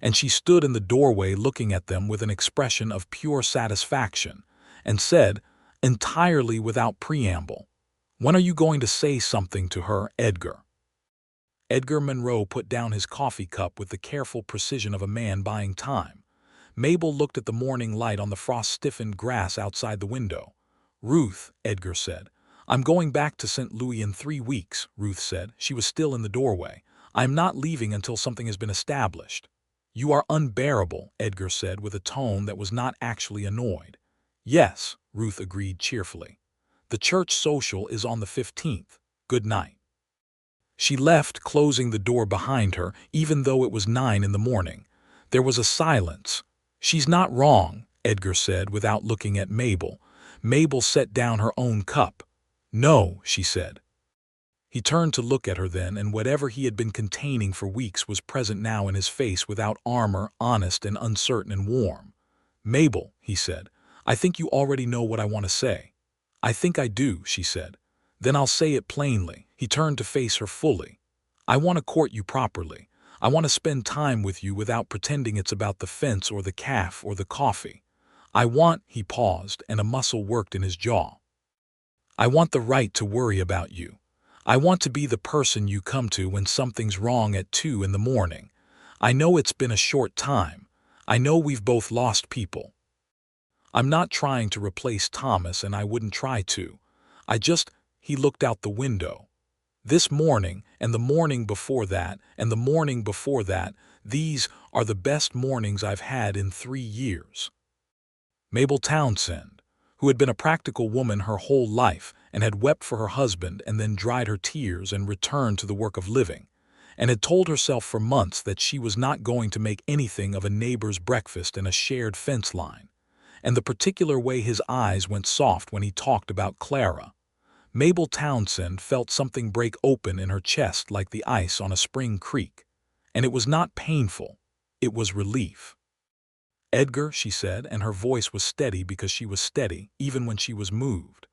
and she stood in the doorway looking at them with an expression of pure satisfaction and said, entirely without preamble, "When are you going to say something to her, Edgar?" Edgar Monroe put down his coffee cup with the careful precision of a man buying time. Mabel looked at the morning light on the frost-stiffened grass outside the window. "Ruth," Edgar said. "I'm going back to St. Louis in 3 weeks," Ruth said. She was still in the doorway. "I'm not leaving until something has been established." "You are unbearable," Edgar said with a tone that was not actually annoyed. "Yes," Ruth agreed cheerfully. "The church social is on the 15th. Good night." She left, closing the door behind her, even though it was 9 in the morning. There was a silence. "She's not wrong," Edgar said without looking at Mabel. Mabel set down her own cup. "No," she said. He turned to look at her then, and whatever he had been containing for weeks was present now in his face without armor, honest and uncertain and warm. "Mabel," he said, "I think you already know what I want to say." "I think I do," she said. "Then I'll say it plainly." He turned to face her fully. "I want to court you properly. I want to spend time with you without pretending it's about the fence or the calf or the coffee. I want—" he paused, and a muscle worked in his jaw. "I want the right to worry about you. I want to be the person you come to when something's wrong at 2 in the morning. I know it's been a short time. I know we've both lost people. I'm not trying to replace Thomas, and I wouldn't try to. I just—" he looked out the window. "This morning, and the morning before that, and the morning before that, these are the best mornings I've had in 3 years." Mabel Townsend, who had been a practical woman her whole life and had wept for her husband and then dried her tears and returned to the work of living, and had told herself for months that she was not going to make anything of a neighbor's breakfast and a shared fence line. And the particular way his eyes went soft when he talked about Clara. Mabel Townsend felt something break open in her chest like the ice on a spring creek. And it was not painful. It was relief. "Edgar," she said, and her voice was steady because she was steady, even when she was moved.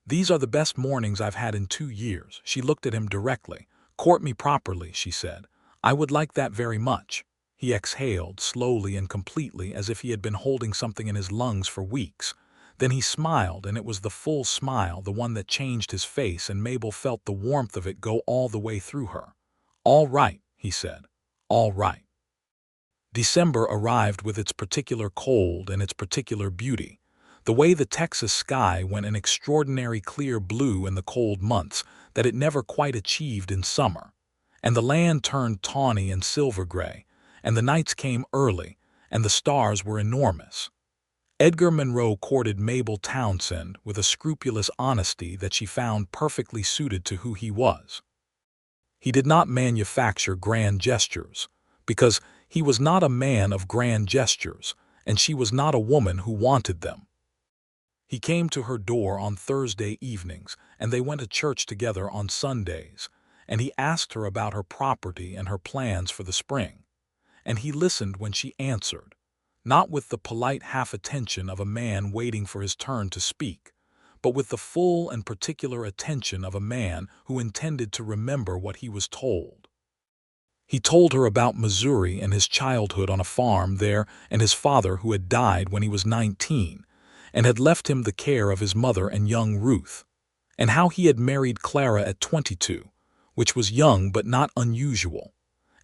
"These are the best mornings I've had in 2 years." She looked at him directly. "Court me properly," she said. "I would like that very much." He exhaled, slowly and completely, as if he had been holding something in his lungs for weeks. Then he smiled, and it was the full smile, the one that changed his face, and Mabel felt the warmth of it go all the way through her. "All right," he said. "All right." December arrived with its particular cold and its particular beauty. The way the Texas sky went an extraordinary clear blue in the cold months that it never quite achieved in summer. And the land turned tawny and silver gray, and the nights came early, and the stars were enormous. Edgar Monroe courted Mabel Townsend with a scrupulous honesty that she found perfectly suited to who he was. He did not manufacture grand gestures, because he was not a man of grand gestures, and she was not a woman who wanted them. He came to her door on Thursday evenings, and they went to church together on Sundays, and he asked her about her property and her plans for the spring. And he listened when she answered, not with the polite half-attention of a man waiting for his turn to speak, but with the full and particular attention of a man who intended to remember what he was told. He told her about Missouri and his childhood on a farm there, and his father who had died when he was 19 and had left him the care of his mother and young Ruth, and how he had married Clara at 22, which was young but not unusual,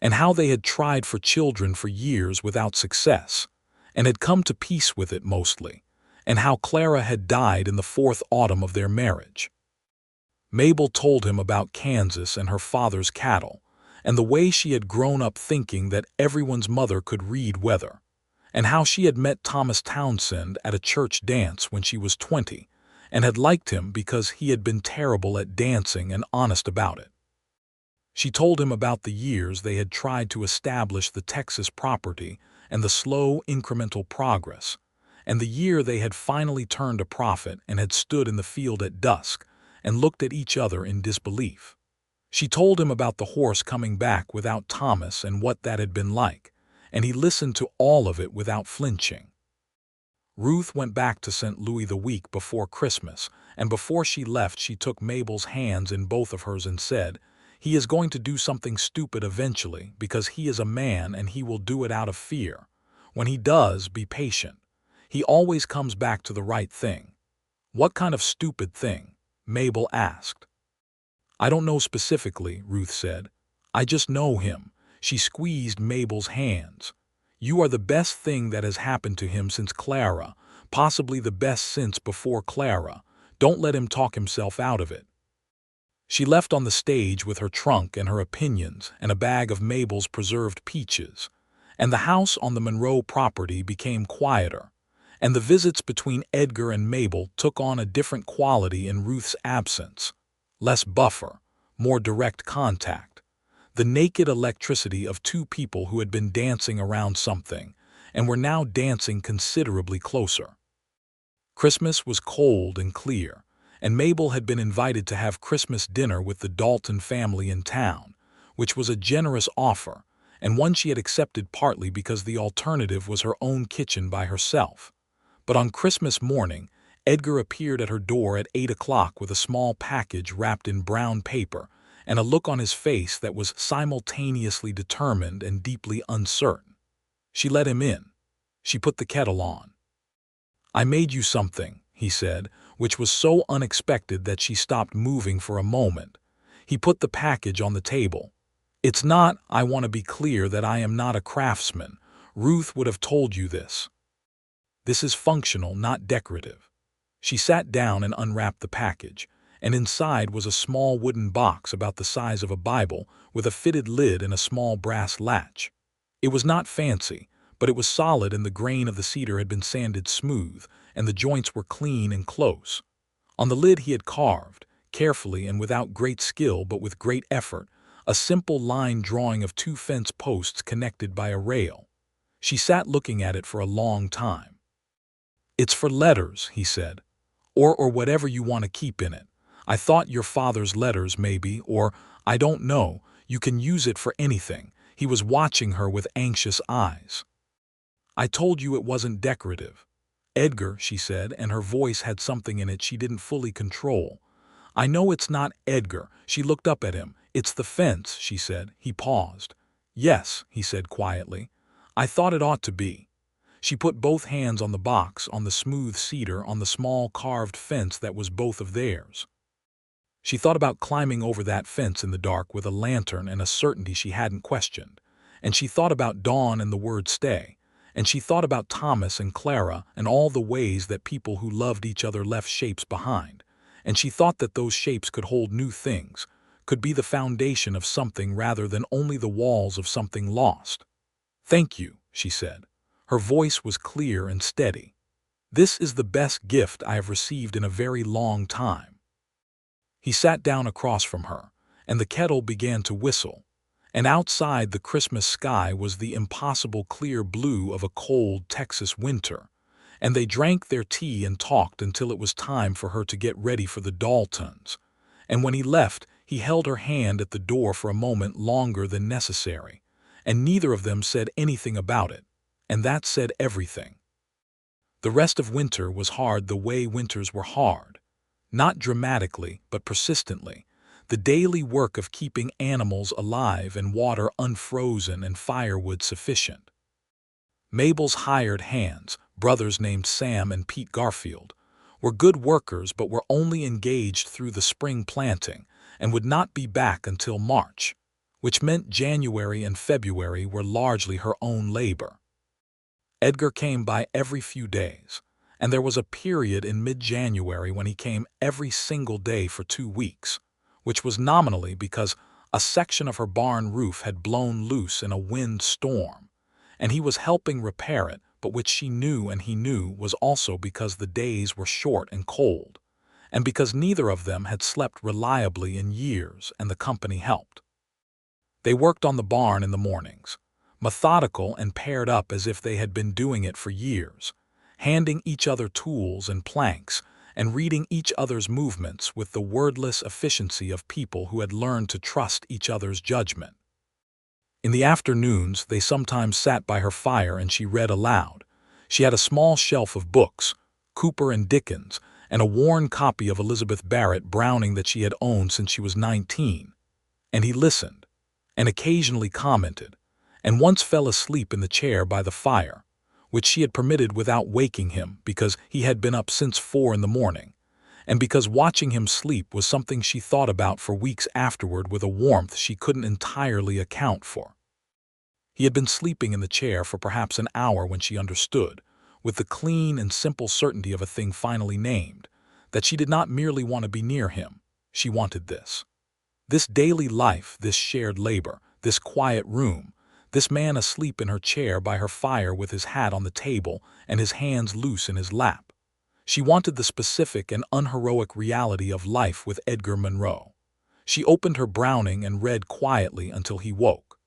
and how they had tried for children for years without success, and had come to peace with it mostly, and how Clara had died in the 4th autumn of their marriage. Mabel told him about Kansas and her father's cattle, and the way she had grown up thinking that everyone's mother could read weather, and how she had met Thomas Townsend at a church dance when she was 20, and had liked him because he had been terrible at dancing and honest about it. She told him about the years they had tried to establish the Texas property and the slow incremental progress, and the year they had finally turned a profit and had stood in the field at dusk and looked at each other in disbelief. She told him about the horse coming back without Thomas and what that had been like, and he listened to all of it without flinching. Ruth went back to St. Louis the week before Christmas, and before she left she took Mabel's hands in both of hers and said, "He is going to do something stupid eventually because he is a man and he will do it out of fear. When he does, be patient. He always comes back to the right thing." "What kind of stupid thing?" Mabel asked. "I don't know specifically," Ruth said. "I just know him." She squeezed Mabel's hands. "You are the best thing that has happened to him since Clara, possibly the best since before Clara. Don't let him talk himself out of it." She left on the stage with her trunk and her opinions and a bag of Mabel's preserved peaches, and the house on the Monroe property became quieter, and the visits between Edgar and Mabel took on a different quality in Ruth's absence. Less buffer, more direct contact. The naked electricity of two people who had been dancing around something and were now dancing considerably closer. Christmas was cold and clear, and Mabel had been invited to have Christmas dinner with the Dalton family in town, which was a generous offer, and one she had accepted partly because the alternative was her own kitchen by herself. But on Christmas morning, Edgar appeared at her door at 8 o'clock with a small package wrapped in brown paper and a look on his face that was simultaneously determined and deeply uncertain. She let him in. She put the kettle on. "I made you something," he said, which was so unexpected that she stopped moving for a moment. He put the package on the table. "It's not, I want to be clear that I am not a craftsman. Ruth would have told you this. This is functional, not decorative." She sat down and unwrapped the package, and inside was a small wooden box about the size of a Bible with a fitted lid and a small brass latch. It was not fancy, but it was solid, and the grain of the cedar had been sanded smooth, and the joints were clean and close. On the lid he had carved, carefully and without great skill but with great effort, a simple line drawing of two fence posts connected by a rail. She sat looking at it for a long time. "It's for letters," he said, or whatever you want to keep in it. I thought your father's letters, maybe, or I don't know. You can use it for anything." He was watching her with anxious eyes. "I told you it wasn't decorative." "Edgar," she said, and her voice had something in it she didn't fully control. "I know it's not Edgar." She looked up at him. "It's the fence," she said. He paused. "Yes," he said quietly. "I thought it ought to be." She put both hands on the box, on the smooth cedar, on the small carved fence that was both of theirs. She thought about climbing over that fence in the dark with a lantern and a certainty she hadn't questioned. And she thought about Dawn and the word stay. And she thought about Thomas and Clara and all the ways that people who loved each other left shapes behind. And she thought that those shapes could hold new things, could be the foundation of something rather than only the walls of something lost. "Thank you," she said. Her voice was clear and steady. "This is the best gift I have received in a very long time." He sat down across from her, and the kettle began to whistle. And outside, the Christmas sky was the impossible clear blue of a cold Texas winter. And they drank their tea and talked until it was time for her to get ready for the Daltons. And when he left, he held her hand at the door for a moment longer than necessary. And neither of them said anything about it. And that said everything. The rest of winter was hard the way winters were hard. Not dramatically, but persistently. The daily work of keeping animals alive and water unfrozen and firewood sufficient. Mabel's hired hands, brothers named Sam and Pete Garfield, were good workers but were only engaged through the spring planting and would not be back until March, which meant January and February were largely her own labor. Edgar came by every few days, and there was a period in mid-January when he came every single day for 2 weeks, which was nominally because a section of her barn roof had blown loose in a wind storm, and he was helping repair it, but which she knew and he knew was also because the days were short and cold, and because neither of them had slept reliably in years and the company helped. They worked on the barn in the mornings, methodical and paired up as if they had been doing it for years, handing each other tools and planks and reading each other's movements with the wordless efficiency of people who had learned to trust each other's judgment. In the afternoons, they sometimes sat by her fire and she read aloud. She had a small shelf of books, Cooper and Dickens, and a worn copy of Elizabeth Barrett Browning that she had owned since she was 19. And he listened, and occasionally commented, and once fell asleep in the chair by the fire, which she had permitted without waking him because he had been up since 4 in the morning, and because watching him sleep was something she thought about for weeks afterward with a warmth she couldn't entirely account for. He had been sleeping in the chair for perhaps an hour when she understood, with the clean and simple certainty of a thing finally named, that she did not merely want to be near him, she wanted this. This daily life, this shared labor, this quiet room, this man asleep in her chair by her fire with his hat on the table and his hands loose in his lap. She wanted the specific and unheroic reality of life with Edgar Monroe. She opened her Browning and read quietly until he woke.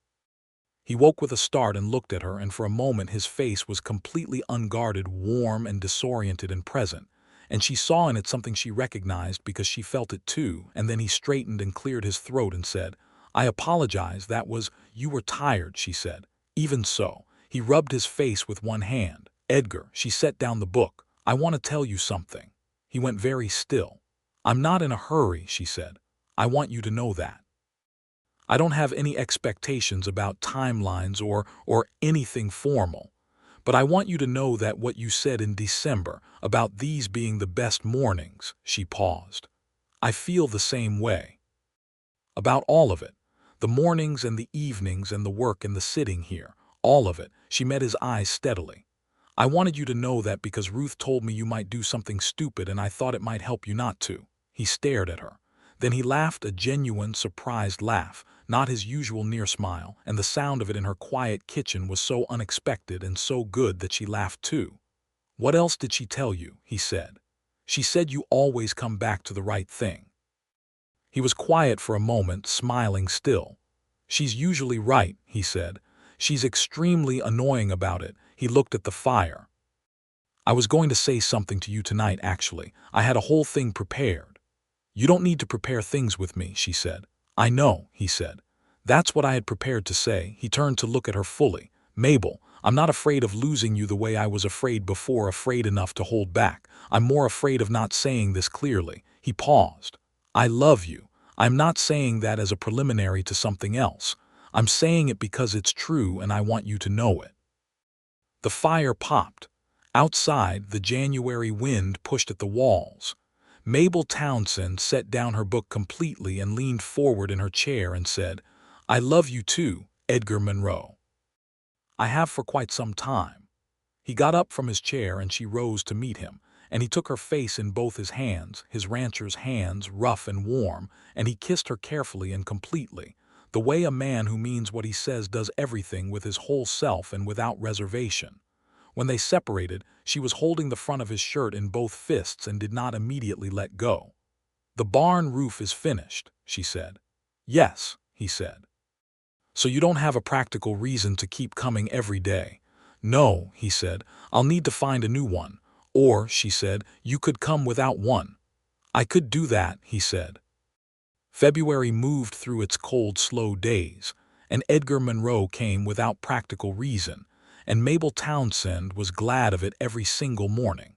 He woke with a start and looked at her, and for a moment his face was completely unguarded, warm and disoriented and present, and she saw in it something she recognized because she felt it too, and then he straightened and cleared his throat and said, "I apologize, that was, you were tired," she said. "Even so." He rubbed his face with one hand. "Edgar," she set down the book, "I want to tell you something." He went very still. "I'm not in a hurry," she said. "I want you to know that. I don't have any expectations about timelines or anything formal. But I want you to know that what you said in December about these being the best mornings," she paused. "I feel the same way. About all of it. The mornings and the evenings and the work and the sitting here. All of it." She met his eyes steadily. "I wanted you to know that because Ruth told me you might do something stupid and I thought it might help you not to." He stared at her. Then he laughed, a genuine, surprised laugh, not his usual near smile, and the sound of it in her quiet kitchen was so unexpected and so good that she laughed too. "What else did she tell you?" he said. "She said you always come back to the right thing." He was quiet for a moment, smiling still. She's usually right, he said. She's extremely annoying about it. He looked at the fire. I was going to say something to you tonight, actually. I had a whole thing prepared. You don't need to prepare things with me, she said. I know, he said. That's what I had prepared to say. He turned to look at her fully. Mabel, I'm not afraid of losing you the way I was afraid before, afraid enough to hold back. I'm more afraid of not saying this clearly. He paused. I love you. I'm not saying that as a preliminary to something else. I'm saying it because it's true and I want you to know it. The fire popped. Outside, the January wind pushed at the walls. Mabel Townsend set down her book completely and leaned forward in her chair and said, I love you too, Edgar Monroe. I have for quite some time. He got up from his chair and she rose to meet him, and he took her face in both his hands, his rancher's hands, rough and warm, and he kissed her carefully and completely, the way a man who means what he says does everything with his whole self and without reservation. When they separated, she was holding the front of his shirt in both fists and did not immediately let go. The barn roof is finished, she said. Yes, he said. So you don't have a practical reason to keep coming every day. No, he said, I'll need to find a new one. Or, she said, you could come without one. I could do that, he said. February moved through its cold, slow days, and Edgar Monroe came without practical reason, and Mabel Townsend was glad of it every single morning.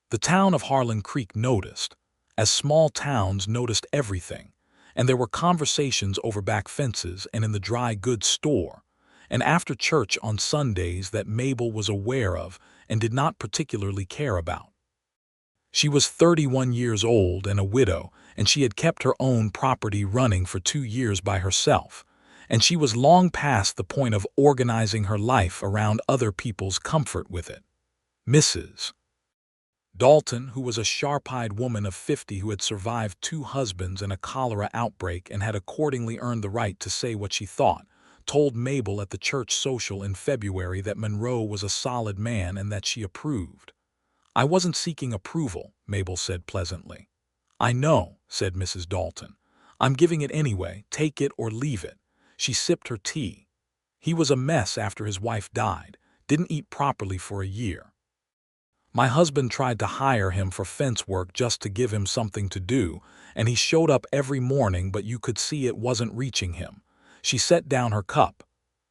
The town of Harlan Creek noticed, as small towns noticed everything, and there were conversations over back fences and in the dry goods store, and after church on Sundays that Mabel was aware of and did not particularly care about. She was 31 years old and a widow, and she had kept her own property running for 2 years by herself, and she was long past the point of organizing her life around other people's comfort with it. Mrs. Dalton, who was a sharp-eyed woman of 50 who had survived 2 husbands and a cholera outbreak and had accordingly earned the right to say what she thought, told Mabel at the church social in February that Monroe was a solid man and that she approved. I wasn't seeking approval, Mabel said pleasantly. I know, said Mrs. Dalton. I'm giving it anyway, take it or leave it. She sipped her tea. He was a mess after his wife died, didn't eat properly for a year. My husband tried to hire him for fence work just to give him something to do, and he showed up every morning, but you could see it wasn't reaching him. She set down her cup.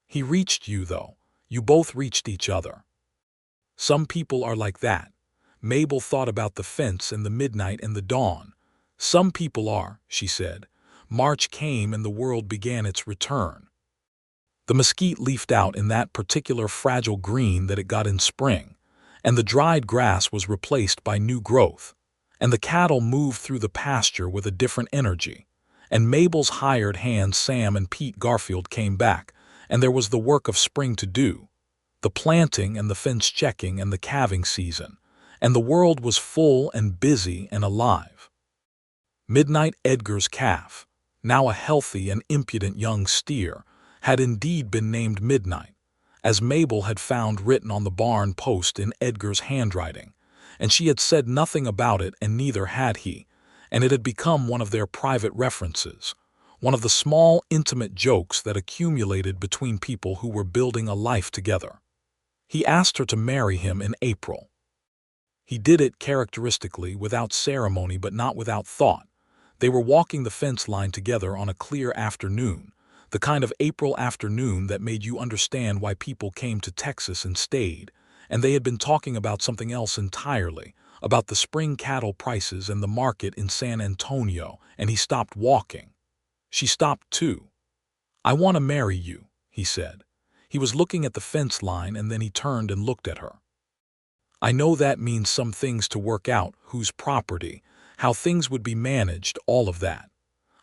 He reached you, though. You both reached each other. Some people are like that. Mabel thought about the fence and the midnight and the dawn. Some people are, she said. March came and the world began its return. The mesquite leafed out in that particular fragile green that it got in spring, and the dried grass was replaced by new growth, and the cattle moved through the pasture with a different energy, and Mabel's hired hands Sam and Pete Garfield came back, and there was the work of spring to do, the planting and the fence checking and the calving season, and the world was full and busy and alive. Midnight Edgar's calf, now a healthy and impudent young steer, had indeed been named Midnight, as Mabel had found written on the barn post in Edgar's handwriting, and she had said nothing about it and neither had he, and it had become one of their private references, one of the small, intimate jokes that accumulated between people who were building a life together. He asked her to marry him in April. He did it characteristically, without ceremony but not without thought. They were walking the fence line together on a clear afternoon, the kind of April afternoon that made you understand why people came to Texas and stayed, and they had been talking about something else entirely, about the spring cattle prices and the market in San Antonio, and he stopped walking. She stopped too. I want to marry you, he said. He was looking at the fence line and then he turned and looked at her. I know that means some things to work out, whose property, how things would be managed, all of that.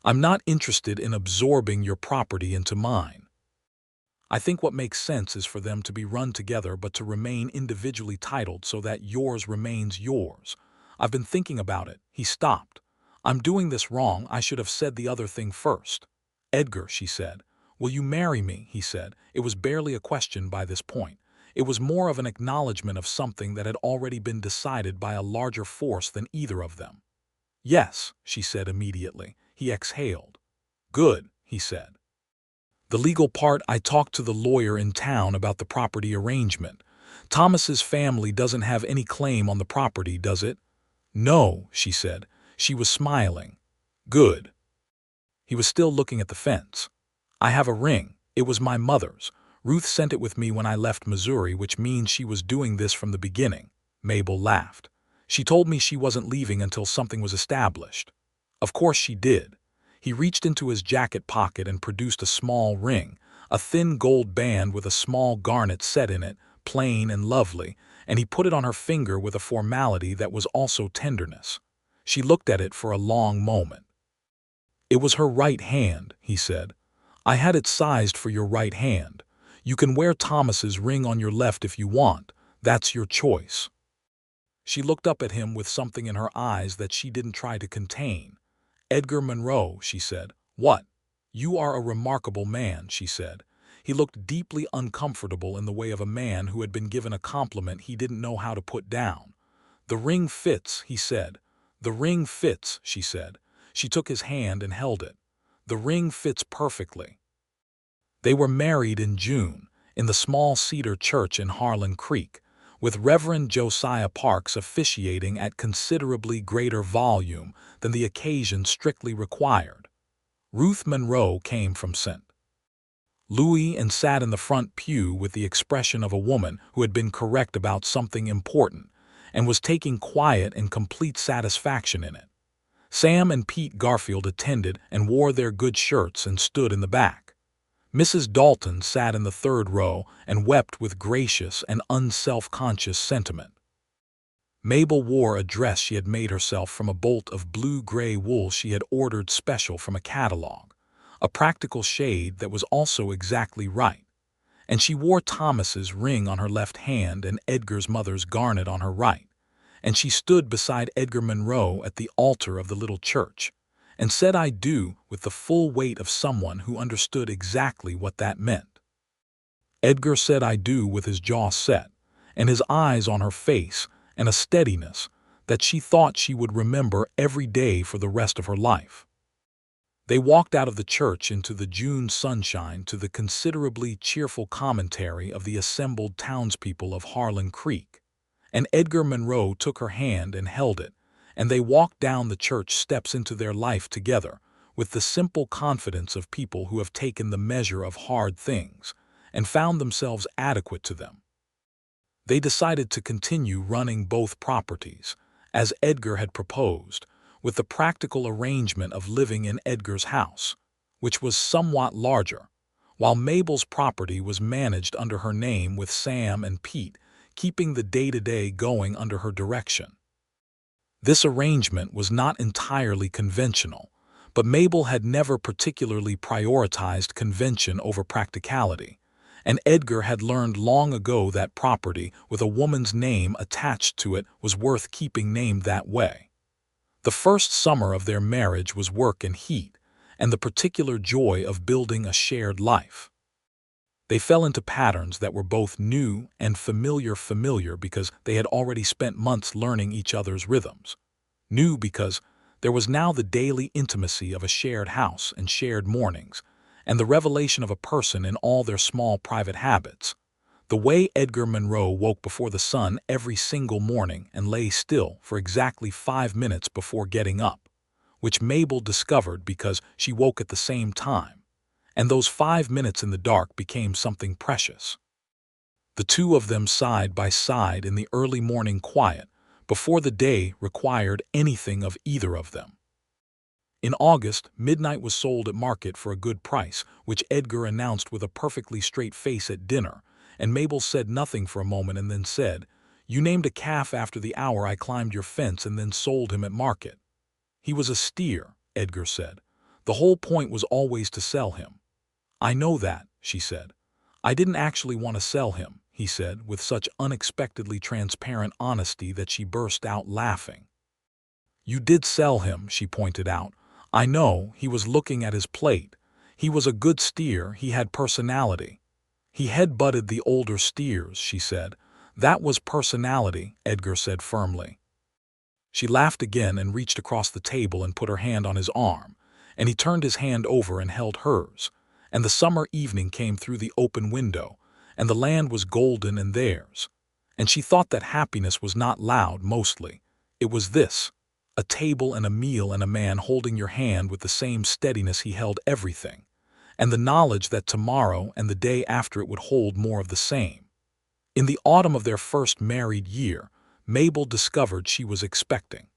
I'm not interested in absorbing your property into mine. I think what makes sense is for them to be run together but to remain individually titled so that yours remains yours. I've been thinking about it. He stopped. I'm doing this wrong. I should have said the other thing first. Edgar, she said. Will you marry me? He said. It was barely a question by this point. It was more of an acknowledgement of something that had already been decided by a larger force than either of them. Yes, she said immediately. He exhaled. Good, he said. The legal part, I talked to the lawyer in town about the property arrangement. Thomas's family doesn't have any claim on the property, does it? No, she said. She was smiling. Good. He was still looking at the fence. I have a ring. It was my mother's. Ruth sent it with me when I left Missouri, which means she was doing this from the beginning. Mabel laughed. She told me she wasn't leaving until something was established. Of course she did. He reached into his jacket pocket and produced a small ring, a thin gold band with a small garnet set in it, plain and lovely, and he put it on her finger with a formality that was also tenderness. She looked at it for a long moment. It was her right hand, he said. I had it sized for your right hand. You can wear Thomas's ring on your left if you want. That's your choice. She looked up at him with something in her eyes that she didn't try to contain. Edgar Monroe, she said. What? You are a remarkable man, she said. He looked deeply uncomfortable in the way of a man who had been given a compliment he didn't know how to put down. The ring fits, he said. The ring fits, she said. She took his hand and held it. The ring fits perfectly. They were married in June, in the small cedar church in Harlan Creek, with Reverend Josiah Parks officiating at considerably greater volume than the occasion strictly required. Ruth Monroe came from St. Louis and sat in the front pew with the expression of a woman who had been correct about something important and was taking quiet and complete satisfaction in it. Sam and Pete Garfield attended and wore their good shirts and stood in the back. Mrs. Dalton sat in the third row and wept with gracious and unself-conscious sentiment. Mabel wore a dress she had made herself from a bolt of blue-gray wool she had ordered special from a catalog, a practical shade that was also exactly right, and she wore Thomas's ring on her left hand and Edgar's mother's garnet on her right, and she stood beside Edgar Monroe at the altar of the little church, and said I do with the full weight of someone who understood exactly what that meant. Edgar said I do with his jaw set, and his eyes on her face, and a steadiness that she thought she would remember every day for the rest of her life. They walked out of the church into the June sunshine to the considerably cheerful commentary of the assembled townspeople of Harlan Creek, and Edgar Monroe took her hand and held it, and they walked down the church steps into their life together with the simple confidence of people who have taken the measure of hard things and found themselves adequate to them. They decided to continue running both properties, as Edgar had proposed, with the practical arrangement of living in Edgar's house, which was somewhat larger, while Mabel's property was managed under her name with Sam and Pete, keeping the day-to-day going under her direction. This arrangement was not entirely conventional, but Mabel had never particularly prioritized convention over practicality, and Edgar had learned long ago that property with a woman's name attached to it was worth keeping named that way. The first summer of their marriage was work and heat, and the particular joy of building a shared life. They fell into patterns that were both new and familiar because they had already spent months learning each other's rhythms. New because there was now the daily intimacy of a shared house and shared mornings, and the revelation of a person in all their small private habits. The way Edgar Monroe woke before the sun every single morning and lay still for exactly 5 minutes before getting up, which Mabel discovered because she woke at the same time, and those 5 minutes in the dark became something precious. The two of them side by side in the early morning quiet, before the day required anything of either of them. In August, midnight was sold at market for a good price, which Edgar announced with a perfectly straight face at dinner, and Mabel said nothing for a moment and then said, "You named a calf after the hour I climbed your fence and then sold him at market." "He was a steer," Edgar said. "The whole point was always to sell him." "I know that," she said. "I didn't actually want to sell him," he said, with such unexpectedly transparent honesty that she burst out laughing. "You did sell him," she pointed out. "I know, he was looking at his plate. He was a good steer, he had personality." "He head-butted the older steers," she said. "That was personality," Edgar said firmly. She laughed again and reached across the table and put her hand on his arm, and he turned his hand over and held hers, and the summer evening came through the open window, and the land was golden and theirs. And she thought that happiness was not loud mostly. It was this: a table and a meal and a man holding your hand with the same steadiness he held everything, and the knowledge that tomorrow and the day after it would hold more of the same. In the autumn of their first married year, Mabel discovered she was expecting.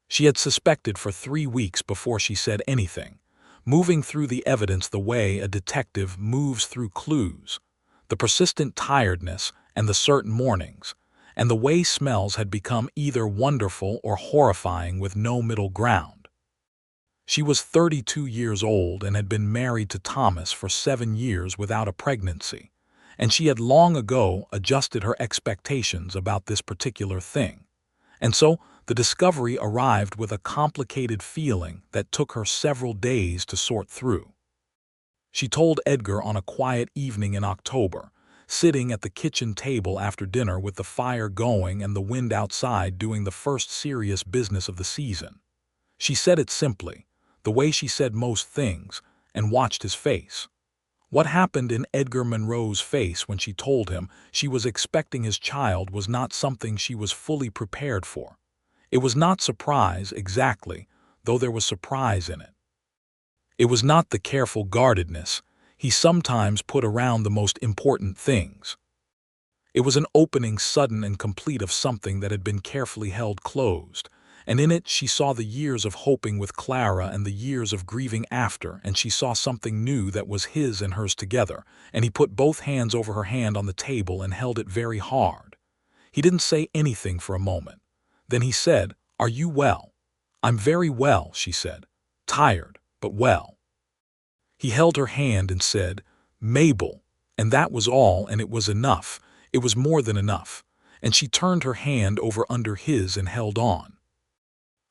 She had suspected for 3 weeks before she said anything, moving through the evidence the way a detective moves through clues, the persistent tiredness and the certain mornings, and the way smells had become either wonderful or horrifying with no middle ground. She was 32 years old and had been married to Thomas for 7 years without a pregnancy, and she had long ago adjusted her expectations about this particular thing. And so the discovery arrived with a complicated feeling that took her several days to sort through. She told Edgar on a quiet evening in October, sitting at the kitchen table after dinner with the fire going and the wind outside doing the first serious business of the season. She said it simply, the way she said most things, and watched his face. What happened in Edgar Monroe's face when she told him she was expecting his child was not something she was fully prepared for. It was not surprise exactly, though there was surprise in it. It was not the careful guardedness he sometimes put around the most important things. It was an opening sudden and complete of something that had been carefully held closed, and in it she saw the years of hoping with Clara and the years of grieving after, and she saw something new that was his and hers together, and he put both hands over her hand on the table and held it very hard. He didn't say anything for a moment. Then he said, "Are you well?" "I'm very well," she said. "Tired, but well." He held her hand and said, "Mabel," and that was all, and it was enough. It was more than enough, and she turned her hand over under his and held on.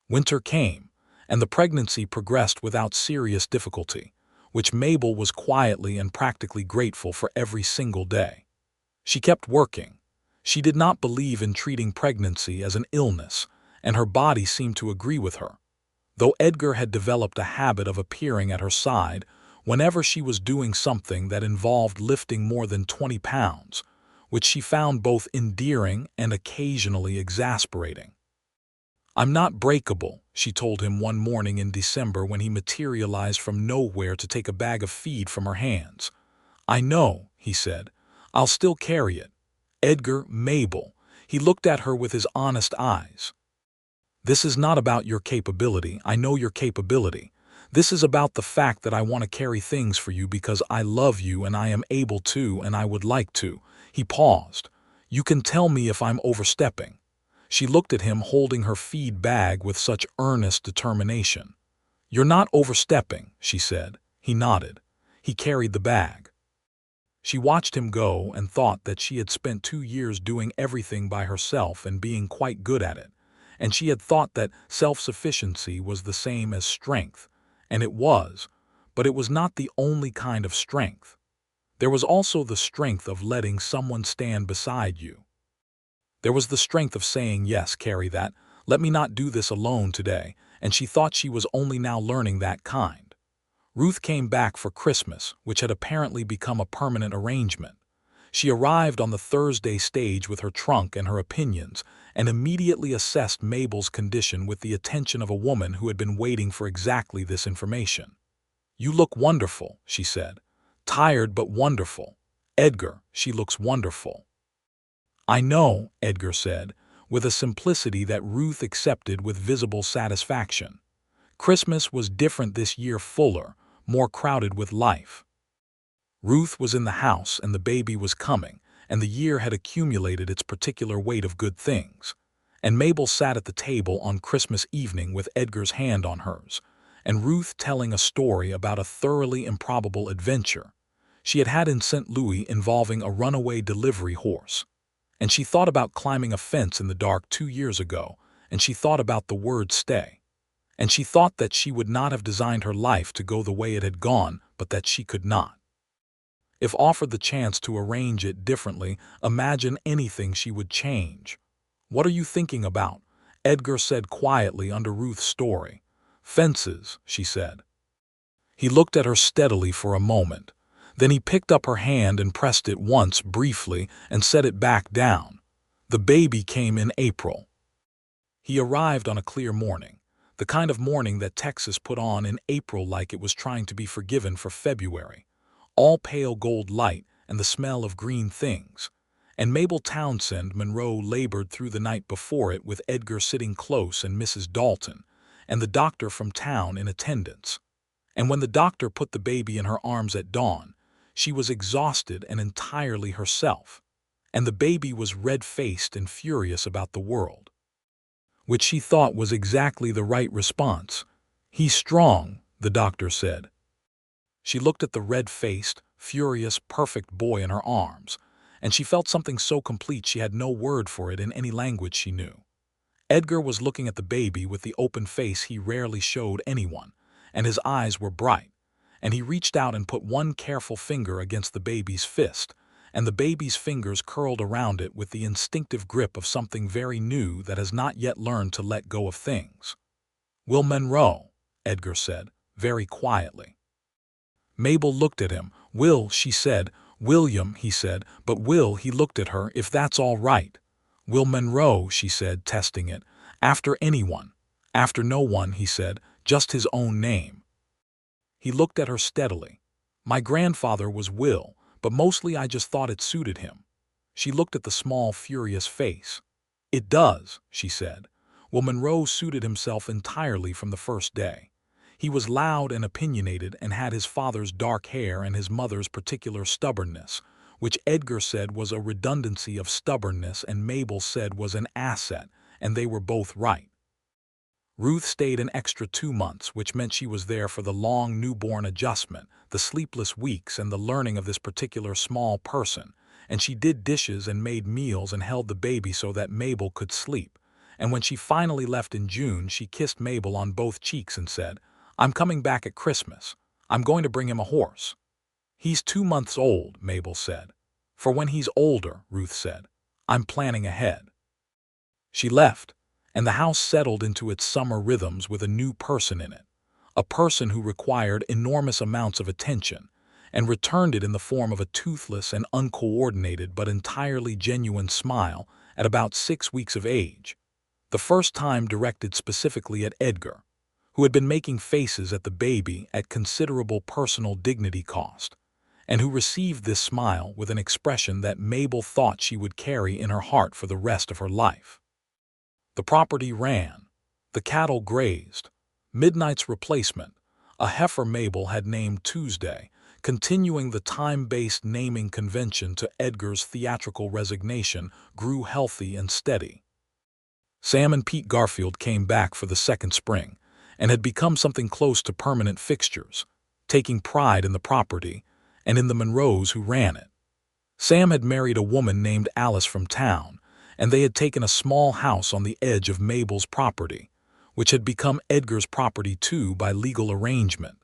Winter came, and the pregnancy progressed without serious difficulty, which Mabel was quietly and practically grateful for every single day. She kept working. She did not believe in treating pregnancy as an illness, and her body seemed to agree with her. Though Edgar had developed a habit of appearing at her side whenever she was doing something that involved lifting more than 20 pounds, which she found both endearing and occasionally exasperating. "I'm not breakable," she told him one morning in December when he materialized from nowhere to take a bag of feed from her hands. "I know," he said. "I'll still carry it." "Edgar, Mabel." He looked at her with his honest eyes. "This is not about your capability. I know your capability. This is about the fact that I want to carry things for you because I love you and I am able to and I would like to." He paused. "You can tell me if I'm overstepping." She looked at him holding her feed bag with such earnest determination. "You're not overstepping," she said. He nodded. He carried the bag. She watched him go and thought that she had spent 2 years doing everything by herself and being quite good at it, and she had thought that self-sufficiency was the same as strength, and it was, but it was not the only kind of strength. There was also the strength of letting someone stand beside you. There was the strength of saying, "Yes, carry that. Let me not do this alone today," and she thought she was only now learning that kind. Ruth came back for Christmas, which had apparently become a permanent arrangement. She arrived on the Thursday stage with her trunk and her opinions, and immediately assessed Mabel's condition with the attention of a woman who had been waiting for exactly this information. "You look wonderful," she said. "Tired but wonderful. Edgar, she looks wonderful." "I know," Edgar said, with a simplicity that Ruth accepted with visible satisfaction. Christmas was different this year, fuller, more crowded with life. Ruth was in the house and the baby was coming, and the year had accumulated its particular weight of good things. And Mabel sat at the table on Christmas evening with Edgar's hand on hers, and Ruth telling a story about a thoroughly improbable adventure she had had in St. Louis involving a runaway delivery horse. And she thought about climbing a fence in the dark 2 years ago, and she thought about the word stay. And she thought that she would not have designed her life to go the way it had gone, but that she could not. If offered the chance to arrange it differently, imagine anything she would change. "What are you thinking about?" Edgar said quietly under Ruth's story. "Fences," she said. He looked at her steadily for a moment. Then he picked up her hand and pressed it once briefly and set it back down. The baby came in April. He arrived on a clear morning, the kind of morning that Texas put on in April like it was trying to be forgiven for February. All pale gold light and the smell of green things. And Mabel Townsend Monroe labored through the night before it with Edgar sitting close and Mrs. Dalton, and the doctor from town in attendance. And when the doctor put the baby in her arms at dawn, she was exhausted and entirely herself, and the baby was red-faced and furious about the world, which she thought was exactly the right response. "He's strong," the doctor said. She looked at the red-faced, furious, perfect boy in her arms, and she felt something so complete she had no word for it in any language she knew. Edgar was looking at the baby with the open face he rarely showed anyone, and his eyes were bright, and he reached out and put one careful finger against the baby's fist, and the baby's fingers curled around it with the instinctive grip of something very new that has not yet learned to let go of things. "Will Monroe," Edgar said, very quietly. Mabel looked at him. "Will," she said. "William," he said, but Will, he looked at her, "if that's all right." "Will Monroe," she said, testing it. "After anyone." "After no one," he said, "just his own name." He looked at her steadily. "My grandfather was Will, but mostly I just thought it suited him." She looked at the small, furious face. "It does," she said. "Will Monroe suited himself entirely from the first day. He was loud and opinionated and had his father's dark hair and his mother's particular stubbornness, which Edgar said was a redundancy of stubbornness and Mabel said was an asset, and they were both right. Ruth stayed an extra 2 months, which meant she was there for the long newborn adjustment, the sleepless weeks, and the learning of this particular small person, and she did dishes and made meals and held the baby so that Mabel could sleep. And when she finally left in June, she kissed Mabel on both cheeks and said, "I'm coming back at Christmas. I'm going to bring him a horse." "He's 2 months old," Mabel said. "For when he's older," Ruth said. "I'm planning ahead." She left, and the house settled into its summer rhythms with a new person in it, a person who required enormous amounts of attention, and returned it in the form of a toothless and uncoordinated but entirely genuine smile at about 6 weeks of age, the first time directed specifically at Edgar, who had been making faces at the baby at considerable personal dignity cost, and who received this smile with an expression that Mabel thought she would carry in her heart for the rest of her life. The property ran. The cattle grazed. Midnight's replacement, a heifer Mabel had named Tuesday, continuing the time-based naming convention to Edgar's theatrical resignation, grew healthy and steady. Sam and Pete Garfield came back for the second spring, and had become something close to permanent fixtures, taking pride in the property and in the Monroes who ran it. Sam had married a woman named Alice from town, and they had taken a small house on the edge of Mabel's property, which had become Edgar's property too by legal arrangement,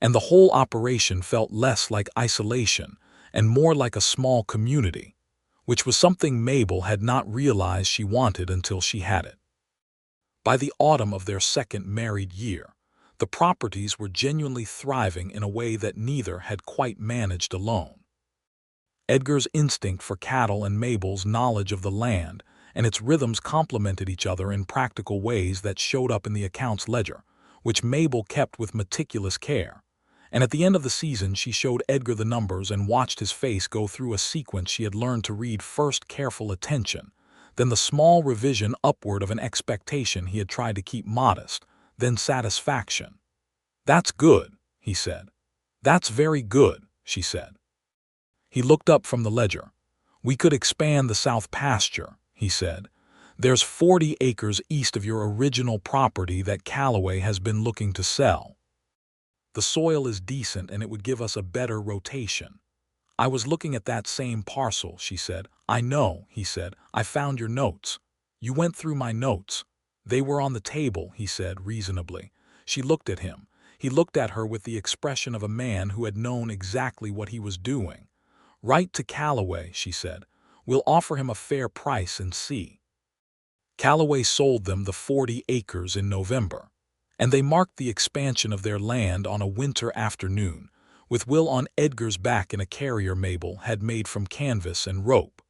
and the whole operation felt less like isolation and more like a small community, which was something Mabel had not realized she wanted until she had it. By the autumn of their second married year, the properties were genuinely thriving in a way that neither had quite managed alone. Edgar's instinct for cattle and Mabel's knowledge of the land and its rhythms complemented each other in practical ways that showed up in the accounts ledger, which Mabel kept with meticulous care. And at the end of the season, she showed Edgar the numbers and watched his face go through a sequence she had learned to read: first careful attention, then the small revision upward of an expectation he had tried to keep modest, then satisfaction. "That's good," he said. "That's very good," she said. He looked up from the ledger. "We could expand the south pasture," he said. "There's 40 acres east of your original property that Callaway has been looking to sell. The soil is decent and it would give us a better rotation." "I was looking at that same parcel," she said. "I know," he said. "I found your notes." "You went through my notes." "They were on the table," he said reasonably. She looked at him. He looked at her with the expression of a man who had known exactly what he was doing. "Write to Callaway," she said. "We'll offer him a fair price and see." Callaway sold them the 40 acres in November, and they marked the expansion of their land on a winter afternoon, with Will on Edgar's back in a carrier Mabel had made from canvas and rope,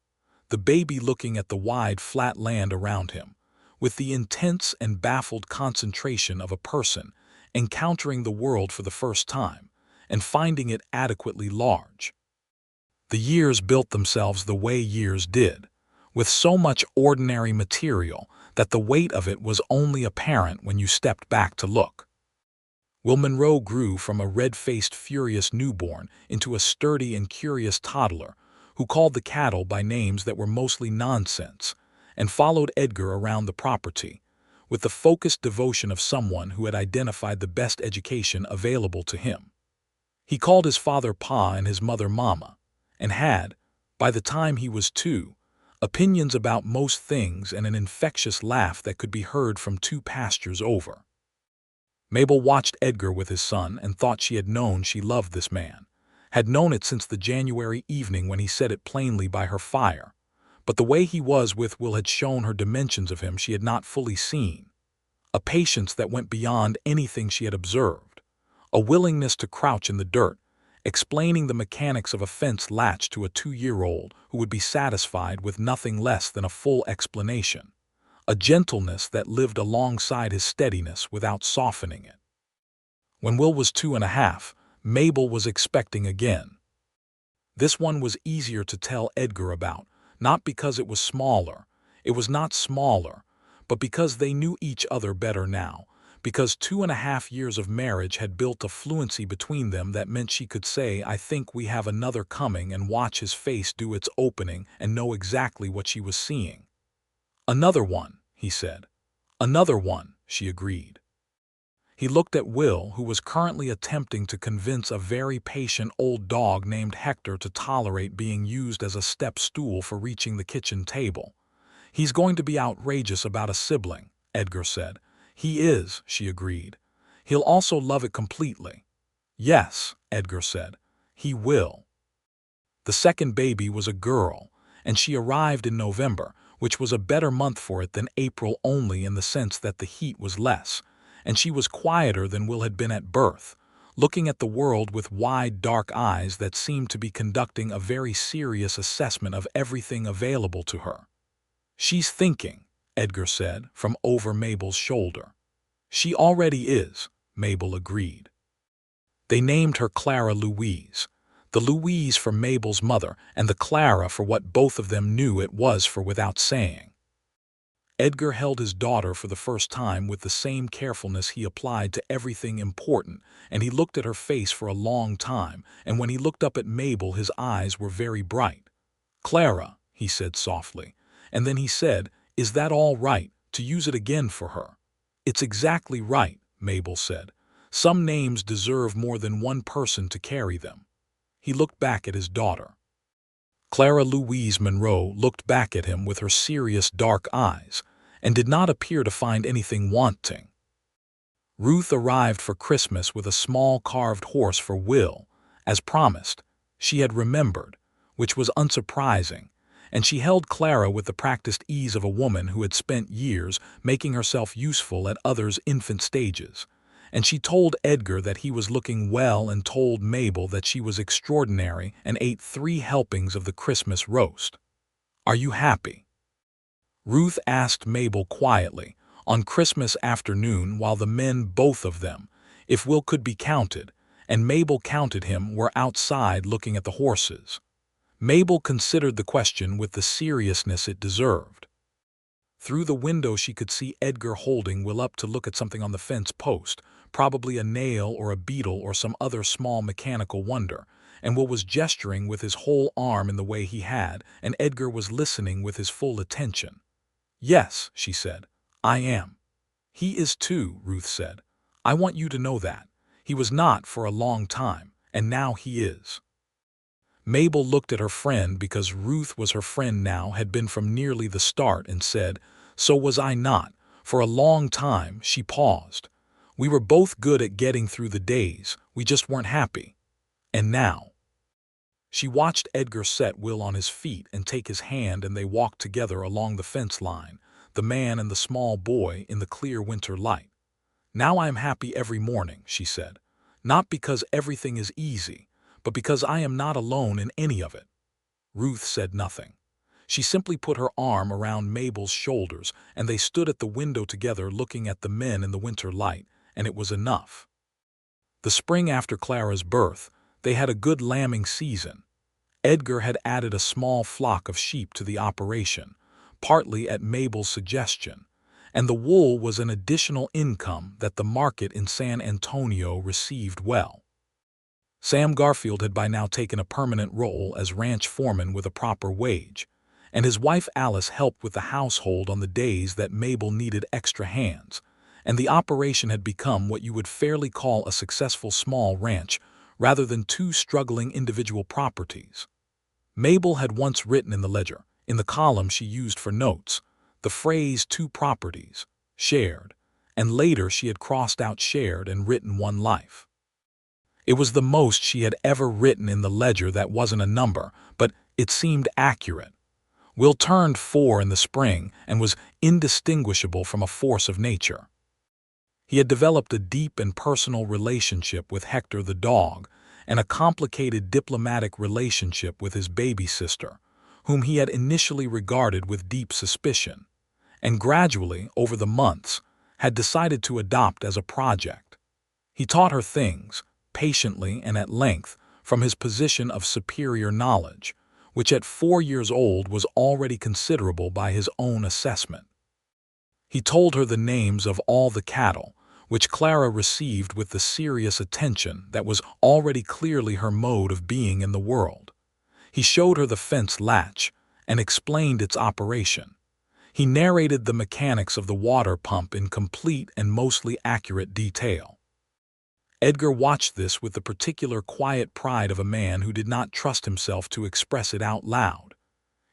the baby looking at the wide, flat land around him, with the intense and baffled concentration of a person encountering the world for the first time and finding it adequately large. The years built themselves the way years did, with so much ordinary material that the weight of it was only apparent when you stepped back to look. Will Monroe grew from a red-faced, furious newborn into a sturdy and curious toddler who called the cattle by names that were mostly nonsense and followed Edgar around the property with the focused devotion of someone who had identified the best education available to him. He called his father Pa and his mother Mama, and had, by the time he was 2, opinions about most things and an infectious laugh that could be heard from 2 pastures over. Mabel watched Edgar with his son and thought she loved this man, had known it since the January evening when he said it plainly by her fire, but the way he was with Will had shown her dimensions of him she had not fully seen, a patience that went beyond anything she had observed, a willingness to crouch in the dirt, explaining the mechanics of a fence latched to a 2-year-old who would be satisfied with nothing less than a full explanation, a gentleness that lived alongside his steadiness without softening it. When Will was 2.5, Mabel was expecting again. This one was easier to tell Edgar about, not because it was not smaller, but because they knew each other better now, because 2.5 years of marriage had built a fluency between them that meant she could say, "I think we have another coming," and watch his face do its opening and know exactly what she was seeing. "Another one," he said. "Another one," she agreed. He looked at Will, who was currently attempting to convince a very patient old dog named Hector to tolerate being used as a step stool for reaching the kitchen table. "He's going to be outrageous about a sibling," Edgar said. "He is," she agreed. "He'll also love it completely." "Yes," Edgar said. "He will." The second baby was a girl, and she arrived in November, which was a better month for it than April only in the sense that the heat was less, and she was quieter than Will had been at birth, looking at the world with wide, dark eyes that seemed to be conducting a very serious assessment of everything available to her. "She's thinking," Edgar said, from over Mabel's shoulder. "She already is," Mabel agreed. They named her Clara Louise, the Louise for Mabel's mother and the Clara for what both of them knew it was for without saying. Edgar held his daughter for the first time with the same carefulness he applied to everything important, and he looked at her face for a long time, and when he looked up at Mabel his eyes were very bright. "Clara," he said softly, and then he said, "Is that all right, to use it again for her?" "It's exactly right," Mabel said. "Some names deserve more than one person to carry them." He looked back at his daughter. Clara Louise Monroe looked back at him with her serious dark eyes, and did not appear to find anything wanting. Ruth arrived for Christmas with a small carved horse for Will, as promised. She had remembered, which was unsurprising, and she held Clara with the practiced ease of a woman who had spent years making herself useful at others' infant stages, and she told Edgar that he was looking well and told Mabel that she was extraordinary and ate 3 helpings of the Christmas roast. "Are you happy?" Ruth asked Mabel quietly, on Christmas afternoon while the men, both of them, if Will could be counted, and Mabel counted him, were outside looking at the horses. Mabel considered the question with the seriousness it deserved. Through the window she could see Edgar holding Will up to look at something on the fence post, probably a nail or a beetle or some other small mechanical wonder, and Will was gesturing with his whole arm in the way he had, and Edgar was listening with his full attention. "Yes," she said, "I am." "He is too," Ruth said. "I want you to know that. He was not for a long time, and now he is." Mabel looked at her friend because Ruth was her friend now, had been from nearly the start, and said, "So was I not. For a long time," she paused. "We were both good at getting through the days, we just weren't happy. And now." She watched Edgar set Will on his feet and take his hand, and they walked together along the fence line, the man and the small boy in the clear winter light. Now I am happy every morning, she said. Not because everything is easy, but because I am not alone in any of it. Ruth said nothing. She simply put her arm around Mabel's shoulders, and they stood at the window together looking at the men in the winter light, and it was enough. The spring after Clara's birth, they had a good lambing season. Edgar had added a small flock of sheep to the operation, partly at Mabel's suggestion, and the wool was an additional income that the market in San Antonio received well. Sam Garfield had by now taken a permanent role as ranch foreman with a proper wage, and his wife Alice helped with the household on the days that Mabel needed extra hands, and the operation had become what you would fairly call a successful small ranch rather than two struggling individual properties. Mabel had once written in the ledger, in the column she used for notes, the phrase two properties, shared, and later she had crossed out shared and written one life. It was the most she had ever written in the ledger that wasn't a number, but it seemed accurate. Will turned 4 in the spring and was indistinguishable from a force of nature. He had developed a deep and personal relationship with Hector the dog, and a complicated diplomatic relationship with his baby sister, whom he had initially regarded with deep suspicion, and gradually, over the months, had decided to adopt as a project. He taught her things, patiently and at length, from his position of superior knowledge, which at 4 years old was already considerable by his own assessment. He told her the names of all the cattle, which Clara received with the serious attention that was already clearly her mode of being in the world. He showed her the fence latch and explained its operation. He narrated the mechanics of the water pump in complete and mostly accurate detail. Edgar watched this with the particular quiet pride of a man who did not trust himself to express it out loud.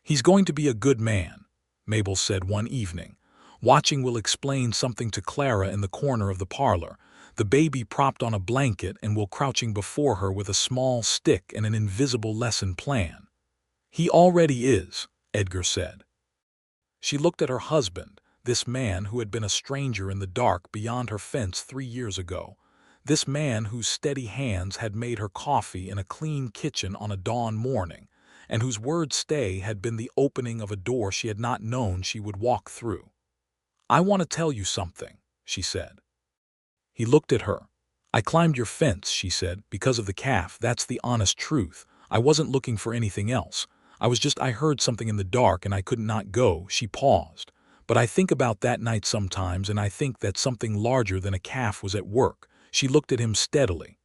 "He's going to be a good man," Mabel said one evening, watching Will explain something to Clara in the corner of the parlor, the baby propped on a blanket and Will crouching before her with a small stick and an invisible lesson plan. "He already is," Edgar said. She looked at her husband, this man who had been a stranger in the dark beyond her fence 3 years ago, this man whose steady hands had made her coffee in a clean kitchen on a dawn morning, and whose word stay had been the opening of a door she had not known she would walk through. "I want to tell you something," she said. He looked at her. "I climbed your fence," she said, "because of the calf. That's the honest truth. I wasn't looking for anything else. I heard something in the dark and I could not go." She paused. "But I think about that night sometimes, and I think that something larger than a calf was at work." She looked at him steadily.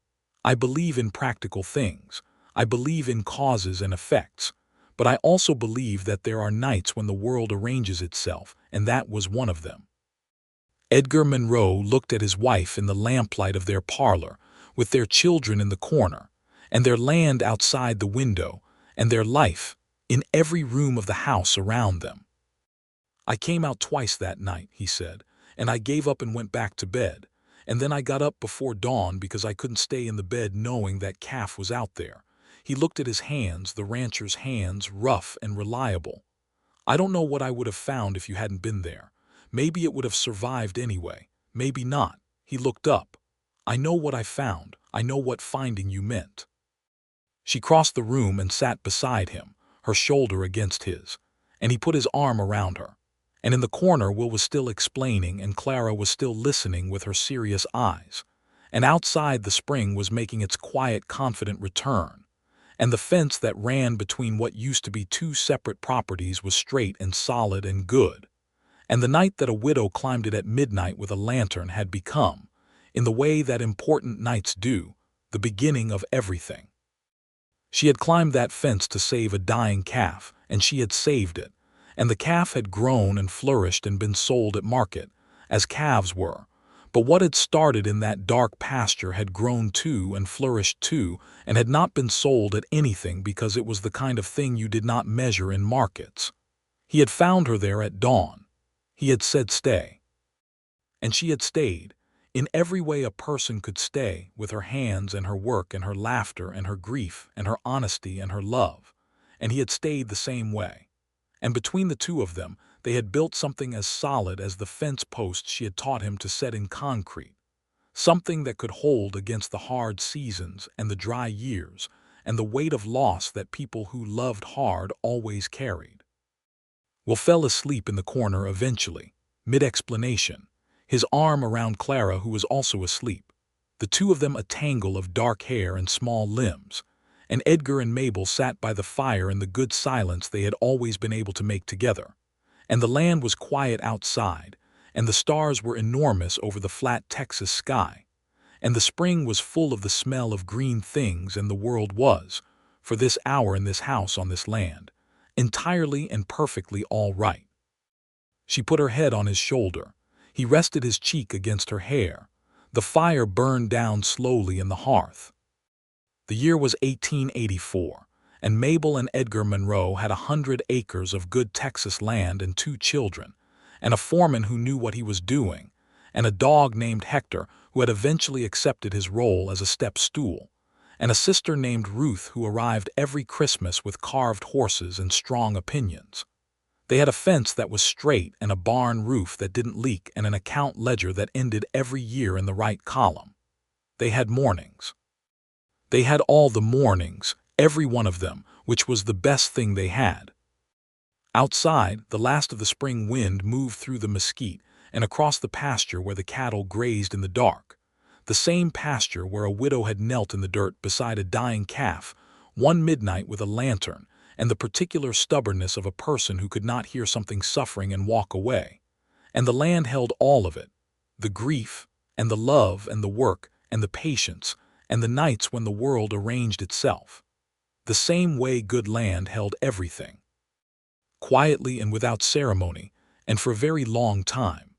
"I believe in practical things. I believe in causes and effects. But I also believe that there are nights when the world arranges itself, and that was one of them." Edgar Monroe looked at his wife in the lamplight of their parlor, with their children in the corner, and their land outside the window, and their life in every room of the house around them. "I came out twice that night," he said, "and I gave up and went back to bed. And then I got up before dawn because I couldn't stay in the bed knowing that calf was out there." He looked at his hands, the rancher's hands, rough and reliable. "I don't know what I would have found if you hadn't been there. Maybe it would have survived anyway. Maybe not." He looked up. "I know what I found. I know what finding you meant." She crossed the room and sat beside him, her shoulder against his, and he put his arm around her. And in the corner Will was still explaining and Clara was still listening with her serious eyes. And outside the spring was making its quiet, confident return. And the fence that ran between what used to be 2 separate properties was straight and solid and good. And the night that a widow climbed it at midnight with a lantern had become, in the way that important nights do, the beginning of everything. She had climbed that fence to save a dying calf, and she had saved it. And the calf had grown and flourished and been sold at market, as calves were. But what had started in that dark pasture had grown too and flourished too, and had not been sold at anything because it was the kind of thing you did not measure in markets. He had found her there at dawn. He had said stay. And she had stayed, in every way a person could stay, with her hands and her work and her laughter and her grief and her honesty and her love. And he had stayed the same way. And between the two of them, they had built something as solid as the fence posts she had taught him to set in concrete. something that could hold against the hard seasons and the dry years, and the weight of loss that people who loved hard always carried. Will fell asleep in the corner eventually, mid-explanation, his arm around Clara, who was also asleep, the two of them a tangle of dark hair and small limbs, and Edgar and Mabel sat by the fire in the good silence they had always been able to make together. And the land was quiet outside, and the stars were enormous over the flat Texas sky, and the spring was full of the smell of green things, and the world was, for this hour in this house on this land, entirely and perfectly all right. She put her head on his shoulder. He rested his cheek against her hair. The fire burned down slowly in the hearth. The year was 1884, and Mabel and Edgar Monroe had 100 acres of good Texas land and 2 children, and a foreman who knew what he was doing, and a dog named Hector who had eventually accepted his role as a step stool, and a sister named Ruth who arrived every Christmas with carved horses and strong opinions. They had a fence that was straight and a barn roof that didn't leak and an account ledger that ended every year in the right column. They had mornings. They had all the mornings, every one of them, which was the best thing they had. Outside, the last of the spring wind moved through the mesquite and across the pasture where the cattle grazed in the dark, the same pasture where a widow had knelt in the dirt beside a dying calf one midnight with a lantern and the particular stubbornness of a person who could not hear something suffering and walk away. And the land held all of it, the grief and the love and the work and the patience and the nights when the world arranged itself. The same way good land held everything. Quietly and without ceremony, and for a very long time.